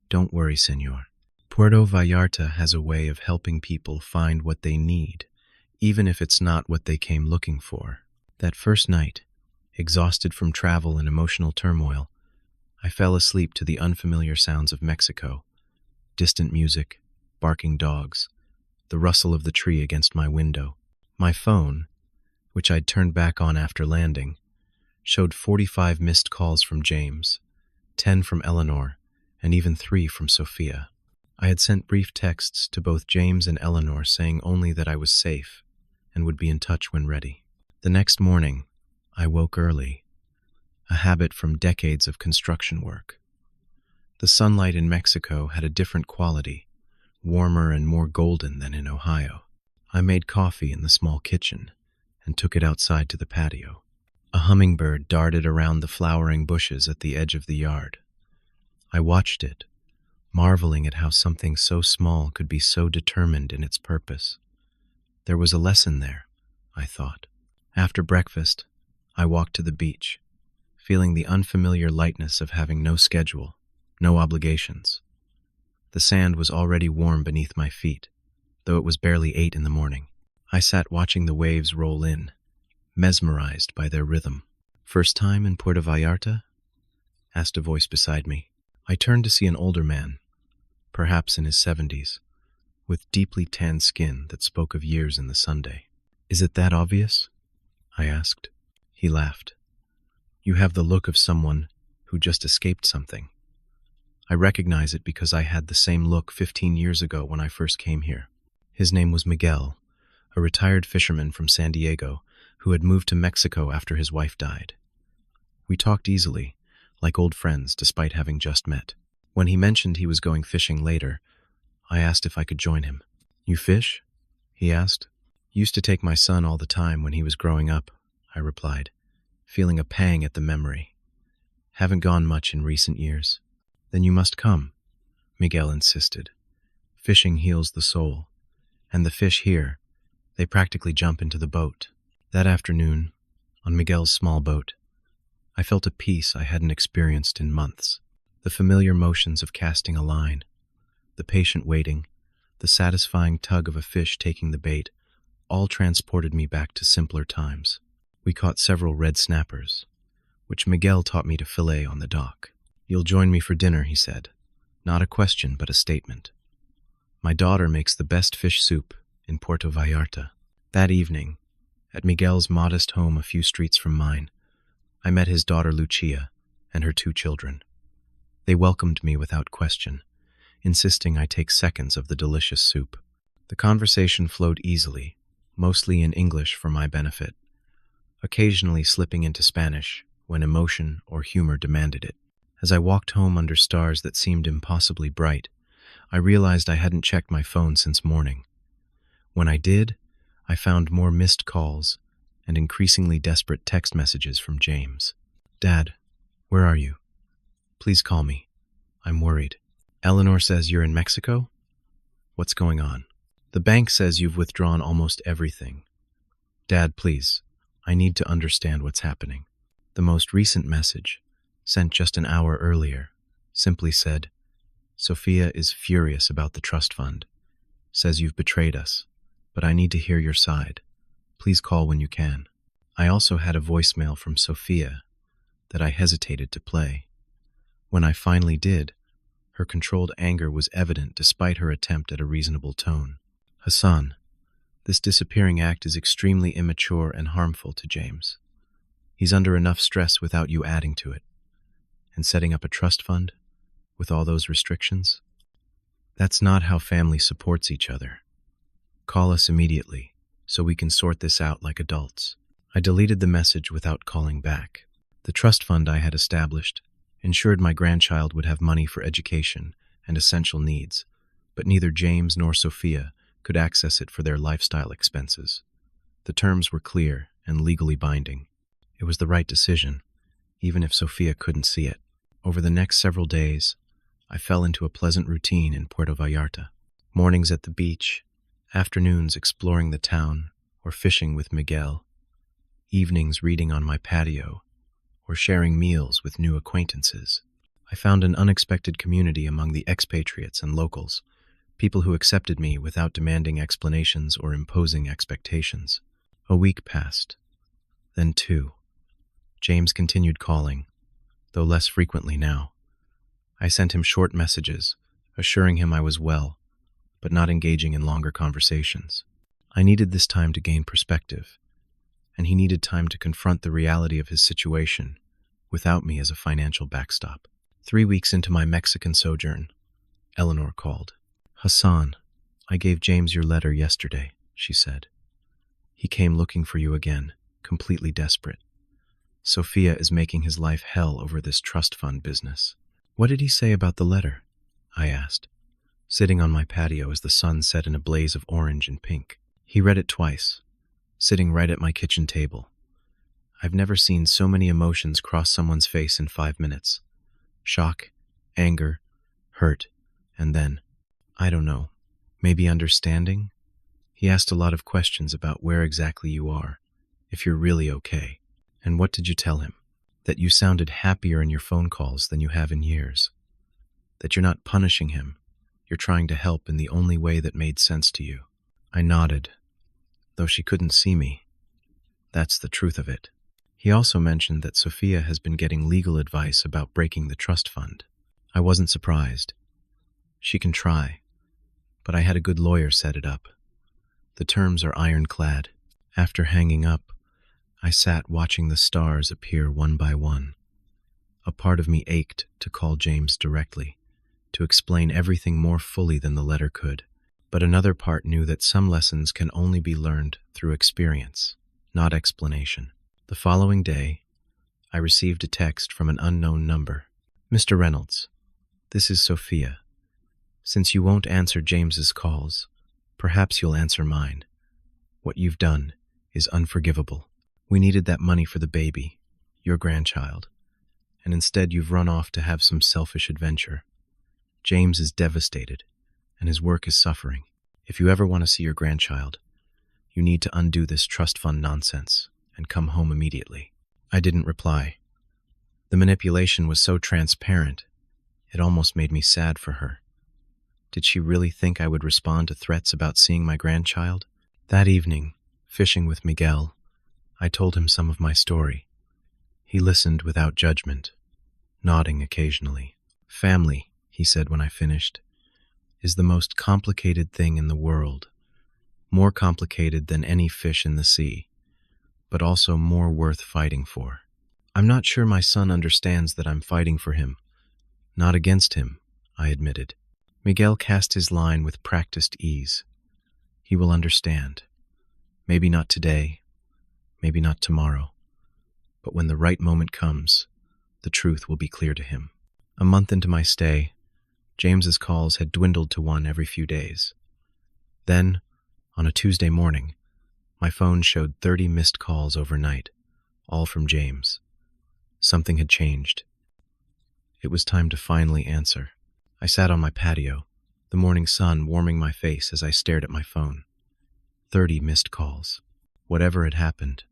Don't worry, senor. Puerto Vallarta has a way of helping people find what they need, even if it's not what they came looking for. That first night, exhausted from travel and emotional turmoil, I fell asleep to the unfamiliar sounds of Mexico, distant music, barking dogs, the rustle of the tree against my window. My phone, which I'd turned back on after landing, showed 45 missed calls from James, 10 from Eleanor, and even 3 from Sophia. I had sent brief texts to both James and Eleanor saying only that I was safe and would be in touch when ready. The next morning, I woke early, a habit from decades of construction work. The sunlight in Mexico had a different quality, warmer and more golden than in Ohio. I made coffee in the small kitchen and took it outside to the patio. A hummingbird darted around the flowering bushes at the edge of the yard. I watched it, marveling at how something so small could be so determined in its purpose. There was a lesson there, I thought. After breakfast, I walked to the beach, feeling the unfamiliar lightness of having no schedule, no obligations. The sand was already warm beneath my feet, though it was barely 8 in the morning. I sat watching the waves roll in, mesmerized by their rhythm. First time in Puerto Vallarta? Asked a voice beside me. I turned to see an older man, perhaps in his 70s, with deeply tanned skin that spoke of years in the Sunday. Is it that obvious? I asked. He laughed. You have the look of someone who just escaped something. I recognize it because I had the same look 15 years ago when I first came here. His name was Miguel, a retired fisherman from San Diego who had moved to Mexico after his wife died. We talked easily, like old friends despite having just met. When he mentioned he was going fishing later, I asked if I could join him. You fish? He asked. Used to take my son all the time when he was growing up, I replied, feeling a pang at the memory. Haven't gone much in recent years. Then you must come, Miguel insisted. Fishing heals the soul, and the fish here, they practically jump into the boat. That afternoon, on Miguel's small boat, I felt a peace I hadn't experienced in months. The familiar motions of casting a line, the patient waiting, the satisfying tug of a fish taking the bait, all transported me back to simpler times. We caught several red snappers, which Miguel taught me to fillet on the dock. You'll join me for dinner, he said. Not a question, but a statement. My daughter makes the best fish soup in Puerto Vallarta. That evening, at Miguel's modest home a few streets from mine, I met his daughter Lucia and her 2 children. They welcomed me without question, insisting I take seconds of the delicious soup. The conversation flowed easily, mostly in English for my benefit, occasionally slipping into Spanish when emotion or humor demanded it. As I walked home under stars that seemed impossibly bright, I realized I hadn't checked my phone since morning. When I did, I found more missed calls and increasingly desperate text messages from James. Dad, where are you? Please call me. I'm worried. Eleanor says you're in Mexico? What's going on? The bank says you've withdrawn almost everything. Dad, please, I need to understand what's happening. The most recent message, sent just an hour earlier, simply said, Sophia is furious about the trust fund, says you've betrayed us, but I need to hear your side. Please call when you can. I also had a voicemail from Sophia that I hesitated to play. When I finally did, her controlled anger was evident despite her attempt at a reasonable tone. Hassan, this disappearing act is extremely immature and harmful to James. He's under enough stress without you adding to it. And setting up a trust fund, with all those restrictions? That's not how family supports each other. Call us immediately, so we can sort this out like adults. I deleted the message without calling back. The trust fund I had established ensured my grandchild would have money for education and essential needs, but neither James nor Sophia could access it for their lifestyle expenses. The terms were clear and legally binding. It was the right decision, even if Sophia couldn't see it. Over the next several days, I fell into a pleasant routine in Puerto Vallarta. Mornings at the beach, afternoons exploring the town, or or fishing with Miguel, evenings reading on my patio, or sharing meals with new acquaintances. I found an unexpected community among the expatriates and locals, people who accepted me without demanding explanations or imposing expectations. A week passed, then 2. James continued calling, though less frequently now. I sent him short messages, assuring him I was well, but not engaging in longer conversations. I needed this time to gain perspective, and he needed time to confront the reality of his situation, without me as a financial backstop. 3 weeks into my Mexican sojourn, Eleanor called. "Hassan, I gave James your letter yesterday," she said. "He came looking for you again, completely desperate. Sophia is making his life hell over this trust fund business." "What did he say about the letter?" I asked, sitting on my patio as the sun set in a blaze of orange and pink. He read it twice, sitting right at my kitchen table. I've never seen so many emotions cross someone's face in 5 minutes. Shock, anger, hurt, and then, I don't know, maybe understanding? He asked a lot of questions about where exactly you are, if you're really okay. "And what did you tell him?" "That you sounded happier in your phone calls than you have in years. That you're not punishing him, you're trying to help in the only way that made sense to you." I nodded, though she couldn't see me. That's the truth of it. He also mentioned that Sophia has been getting legal advice about breaking the trust fund. I wasn't surprised. She can try, but I had a good lawyer set it up. The terms are ironclad. After hanging up, I sat watching the stars appear one by one. A part of me ached to call James directly, to explain everything more fully than the letter could. But another part knew that some lessons can only be learned through experience, not explanation. The following day, I received a text from an unknown number. "Mr. Reynolds, this is Sophia. Since you won't answer James's calls, perhaps you'll answer mine. What you've done is unforgivable. We needed that money for the baby, your grandchild, and instead you've run off to have some selfish adventure. James is devastated, and his work is suffering. If you ever want to see your grandchild, you need to undo this trust fund nonsense and come home immediately." I didn't reply. The manipulation was so transparent, it almost made me sad for her. Did she really think I would respond to threats about seeing my grandchild? That evening, fishing with Miguel, I told him some of my story. He listened without judgment, nodding occasionally. "Family," he said when I finished, "is the most complicated thing in the world. More complicated than any fish in the sea, but also more worth fighting for. I'm not sure my son understands that I'm fighting for him. Not against him," I admitted. Miguel cast his line with practiced ease. "He will understand. Maybe not today, maybe not tomorrow, but when the right moment comes, the truth will be clear to him." A month into my stay, James's calls had dwindled to one every few days. Then, on a Tuesday morning, my phone showed 30 missed calls overnight, all from James. Something had changed. It was time to finally answer. I sat on my patio, the morning sun warming my face as I stared at my phone. 30 missed calls. Whatever had happened,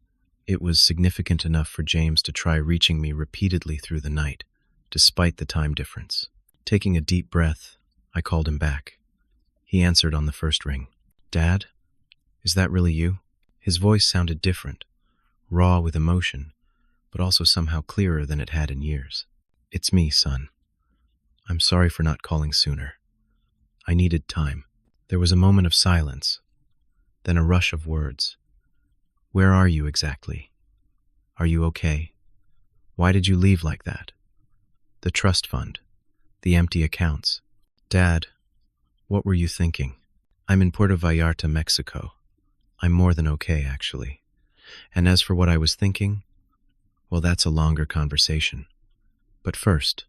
it was significant enough for James to try reaching me repeatedly through the night, despite the time difference. Taking a deep breath, I called him back. He answered on the first ring. "Dad? Is that really you?" His voice sounded different, raw with emotion, but also somehow clearer than it had in years. "It's me, son. I'm sorry for not calling sooner. I needed time." There was a moment of silence, then a rush of words. "Where are you exactly? Are you okay? Why did you leave like that? The trust fund, the empty accounts. Dad, what were you thinking?" "I'm in Puerto Vallarta, Mexico. I'm more than okay, actually. And as for what I was thinking, well, that's a longer conversation. But first,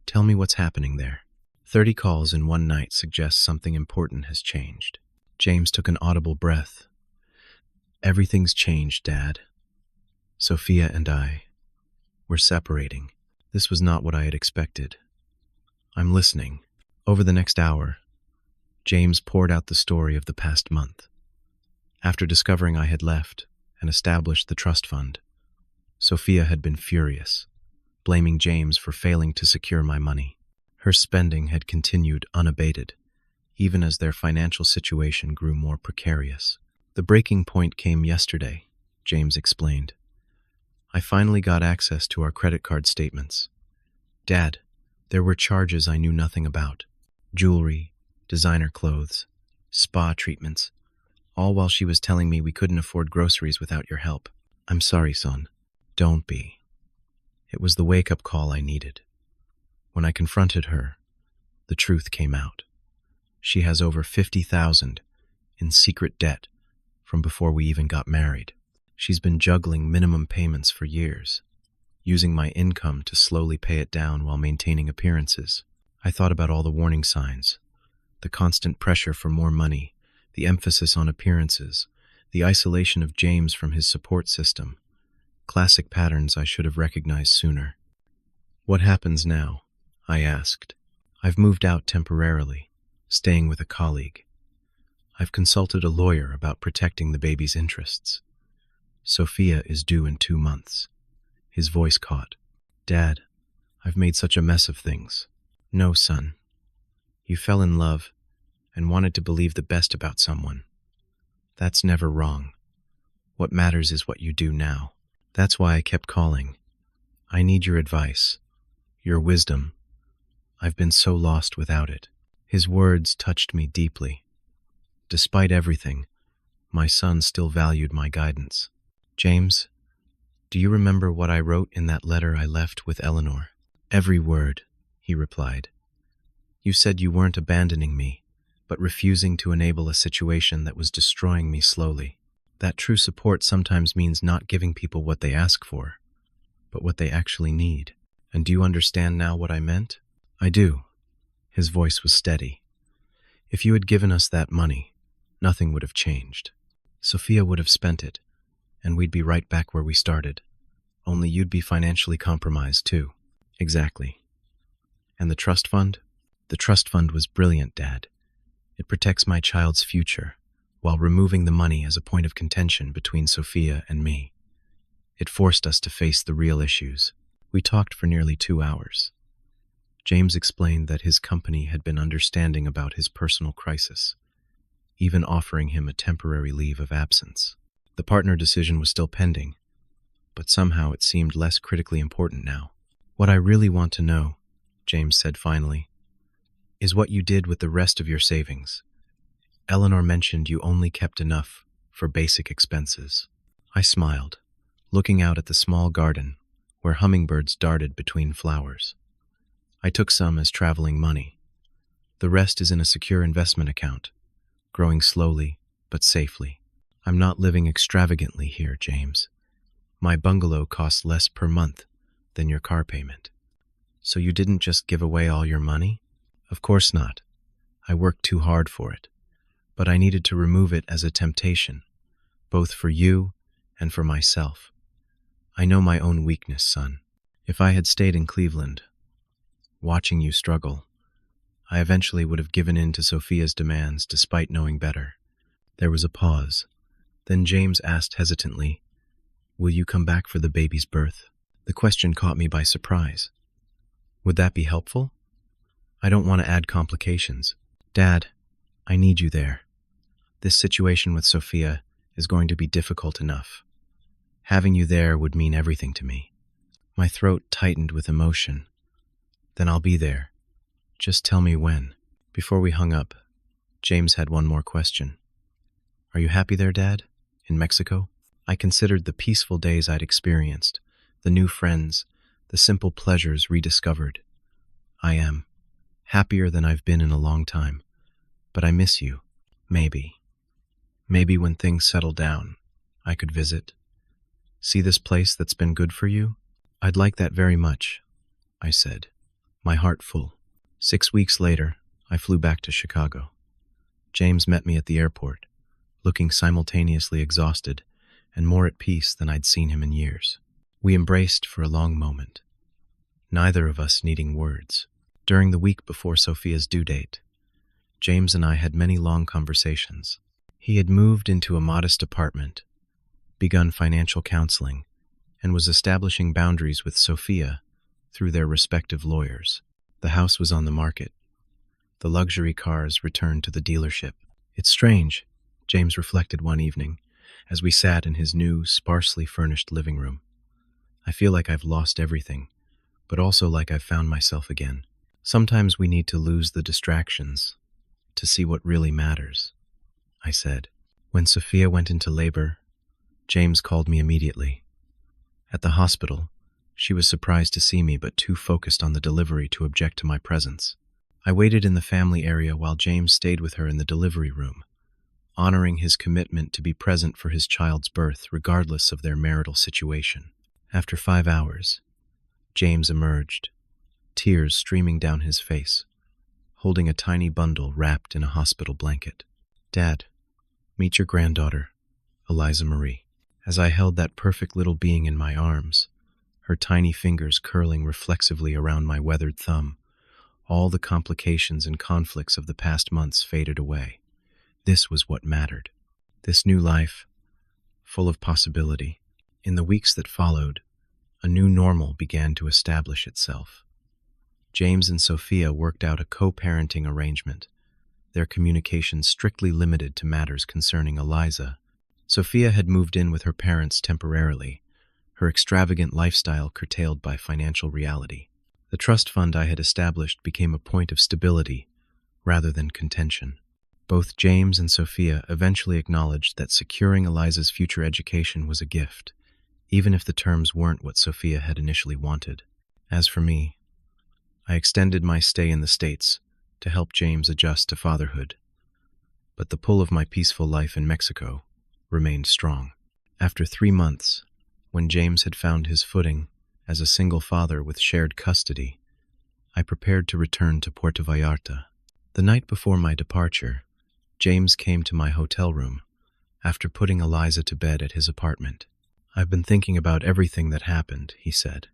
tell me what's happening there." 30 calls in one night suggests something important has changed. James took an audible breath. "Everything's changed, Dad. Sophia and we're separating." This was not what I had expected. "I'm listening." Over the next hour, James poured out the story of the past month. After discovering I had left and established the trust fund, Sophia had been furious, blaming James for failing to secure my money. Her spending had continued unabated, even as their financial situation grew more precarious. The breaking point came yesterday, James explained. I finally got access to our credit card statements. Dad, there were charges I knew nothing about. Jewelry, designer clothes, spa treatments, all while she was telling me we couldn't afford groceries without your help. I'm sorry, son. Don't be. It was the wake-up call I needed. When I confronted her, the truth came out. She has over $50,000 in secret debt from before we even got married. She's been juggling minimum payments for years, using my income to slowly pay it down while maintaining appearances. I thought about all the warning signs, the constant pressure for more money, the emphasis on appearances, the isolation of James from his support system. Classic patterns I should have recognized sooner. What happens now? I asked. I've moved out temporarily, staying with a colleague. I've consulted a lawyer about protecting the baby's interests. Sophia is due in 2 months. His voice caught. Dad, I've made such a mess of things. No, son. You fell in love and wanted to believe the best about someone. That's never wrong. What matters is what you do now. That's why I kept calling. I need your advice, your wisdom. I've been so lost without it. His words touched me deeply. Despite everything, my son still valued my guidance. James, do you remember what I wrote in that letter I left with Eleanor? Every word, he replied. You said you weren't abandoning me, but refusing to enable a situation that was destroying me slowly. That true support sometimes means not giving people what they ask for, but what they actually need. And do you understand now what I meant? I do. His voice was steady. If you had given us that money, nothing would have changed. Sophia would have spent it, and we'd be right back where we started. Only you'd be financially compromised too. Exactly. And the trust fund? The trust fund was brilliant, Dad. It protects my child's future, while removing the money as a point of contention between Sophia and me. It forced us to face the real issues. We talked for nearly 2 hours. James explained that his company had been understanding about his personal crisis, even offering him a temporary leave of absence. The partner decision was still pending, but somehow it seemed less critically important now. What I really want to know, James said finally, is what you did with the rest of your savings. Eleanor mentioned you only kept enough for basic expenses. I smiled, looking out at the small garden where hummingbirds darted between flowers. I took some as traveling money. The rest is in a secure investment account, growing slowly but safely. I'm not living extravagantly here, James. My bungalow costs less per month than your car payment. So you didn't just give away all your money? Of course not. I worked too hard for it. But I needed to remove it as a temptation, both for you and for myself. I know my own weakness, son. If I had stayed in Cleveland, watching you struggle, I eventually would have given in to Sophia's demands despite knowing better. There was a pause. Then James asked hesitantly, "Will you come back for the baby's birth?" The question caught me by surprise. Would that be helpful? I don't want to add complications. Dad, I need you there. This situation with Sophia is going to be difficult enough. Having you there would mean everything to me. My throat tightened with emotion. Then I'll be there. Just tell me when. Before we hung up, James had one more question. Are you happy there, Dad? In Mexico? I considered the peaceful days I'd experienced, the new friends, the simple pleasures rediscovered. I am. Happier than I've been in a long time. But I miss you. Maybe. Maybe when things settle down, I could visit. See this place that's been good for you? I'd like that very much, I said, my heart full. 6 weeks later, I flew back to Chicago. James met me at the airport, looking simultaneously exhausted and more at peace than I'd seen him in years. We embraced for a long moment, neither of us needing words. During the week before Sophia's due date, James and I had many long conversations. He had moved into a modest apartment, begun financial counseling, and was establishing boundaries with Sophia through their respective lawyers. The house was on the market. The luxury cars returned to the dealership. It's strange, James reflected one evening, as we sat in his new, sparsely furnished living room. I feel like I've lost everything, but also like I've found myself again. Sometimes we need to lose the distractions to see what really matters, I said. When Sophia went into labor, James called me immediately. At the hospital, she was surprised to see me but too focused on the delivery to object to my presence. I waited in the family area while James stayed with her in the delivery room, honoring his commitment to be present for his child's birth regardless of their marital situation. After 5 hours, James emerged, tears streaming down his face, holding a tiny bundle wrapped in a hospital blanket. "Dad, meet your granddaughter, Eliza Marie." As I held that perfect little being in my arms, her tiny fingers curling reflexively around my weathered thumb, all the complications and conflicts of the past months faded away. This was what mattered. This new life, full of possibility. In the weeks that followed, a new normal began to establish itself. James and Sophia worked out a co-parenting arrangement, their communication strictly limited to matters concerning Eliza. Sophia had moved in with her parents temporarily, her extravagant lifestyle curtailed by financial reality. The trust fund I had established became a point of stability rather than contention. Both James and Sophia eventually acknowledged that securing Eliza's future education was a gift, even if the terms weren't what Sophia had initially wanted. As for me, I extended my stay in the States to help James adjust to fatherhood, but the pull of my peaceful life in Mexico remained strong. After 3 months, when James had found his footing as a single father with shared custody, I prepared to return to Puerto Vallarta. The night before my departure, James came to my hotel room after putting Eliza to bed at his apartment. "I've been thinking about everything that happened," he said.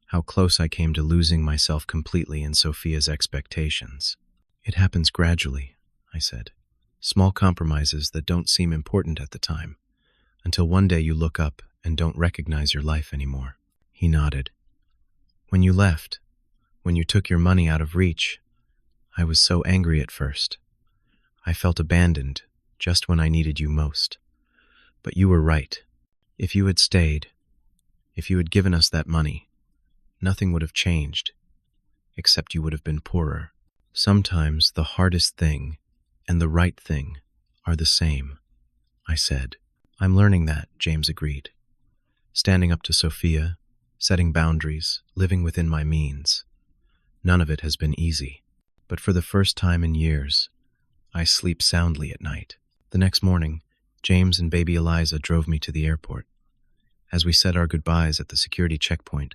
"How close I came to losing myself completely in Sophia's expectations." "It happens gradually," I said. "Small compromises that don't seem important at the time, until one day you look up and don't recognize your life anymore." He nodded. "When you left, when you took your money out of reach, I was so angry at first. I felt abandoned just when I needed you most. But you were right. If you had stayed, if you had given us that money, nothing would have changed, except you would have been poorer. Sometimes the hardest thing and the right thing are the same," I said. "I'm learning that," James agreed. "Standing up to Sophia, setting boundaries, living within my means. None of it has been easy, but for the first time in years, I sleep soundly at night." The next morning, James and baby Eliza drove me to the airport. As we said our goodbyes at the security checkpoint,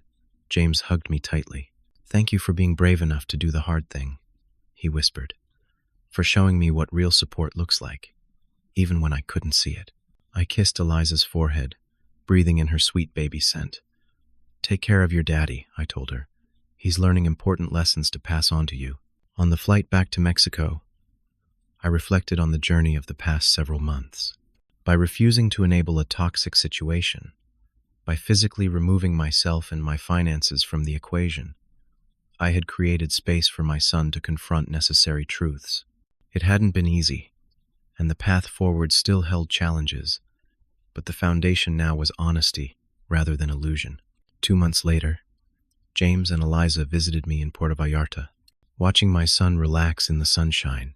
James hugged me tightly. "Thank you for being brave enough to do the hard thing," he whispered, "for showing me what real support looks like, even when I couldn't see it." I kissed Eliza's forehead, breathing in her sweet baby scent. "Take care of your daddy," I told her. "He's learning important lessons to pass on to you." On the flight back to Mexico, I reflected on the journey of the past several months. By refusing to enable a toxic situation, by physically removing myself and my finances from the equation, I had created space for my son to confront necessary truths. It hadn't been easy, and the path forward still held challenges, but the foundation now was honesty rather than illusion. 2 months later, James and Eliza visited me in Puerto Vallarta. Watching my son relax in the sunshine,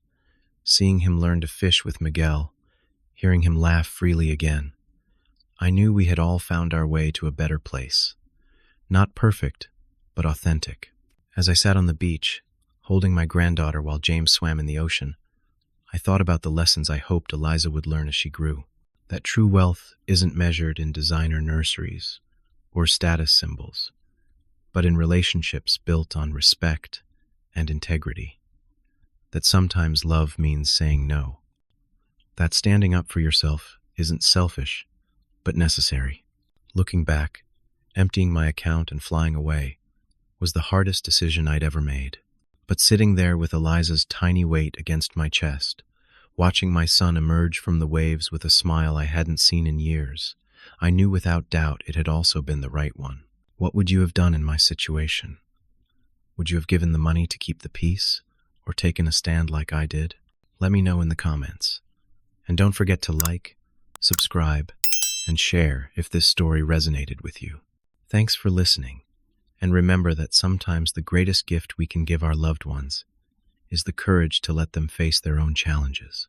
seeing him learn to fish with Miguel, hearing him laugh freely again, I knew we had all found our way to a better place. Not perfect, but authentic. As I sat on the beach, holding my granddaughter while James swam in the ocean, I thought about the lessons I hoped Eliza would learn as she grew. That true wealth isn't measured in designer nurseries or status symbols, but in relationships built on respect and integrity. That sometimes love means saying no. That standing up for yourself isn't selfish, but necessary. Looking back, emptying my account and flying away was the hardest decision I'd ever made. But sitting there with Eliza's tiny weight against my chest, Watching my son emerge from the waves with a smile I hadn't seen in years, I knew without doubt it had also been the right one. What would you have done in my situation? Would you have given the money to keep the peace, or taken a stand like I did? Let me know in the comments. And don't forget to like, subscribe, and share if this story resonated with you. Thanks for listening, and remember that sometimes the greatest gift we can give our loved ones is the courage to let them face their own challenges.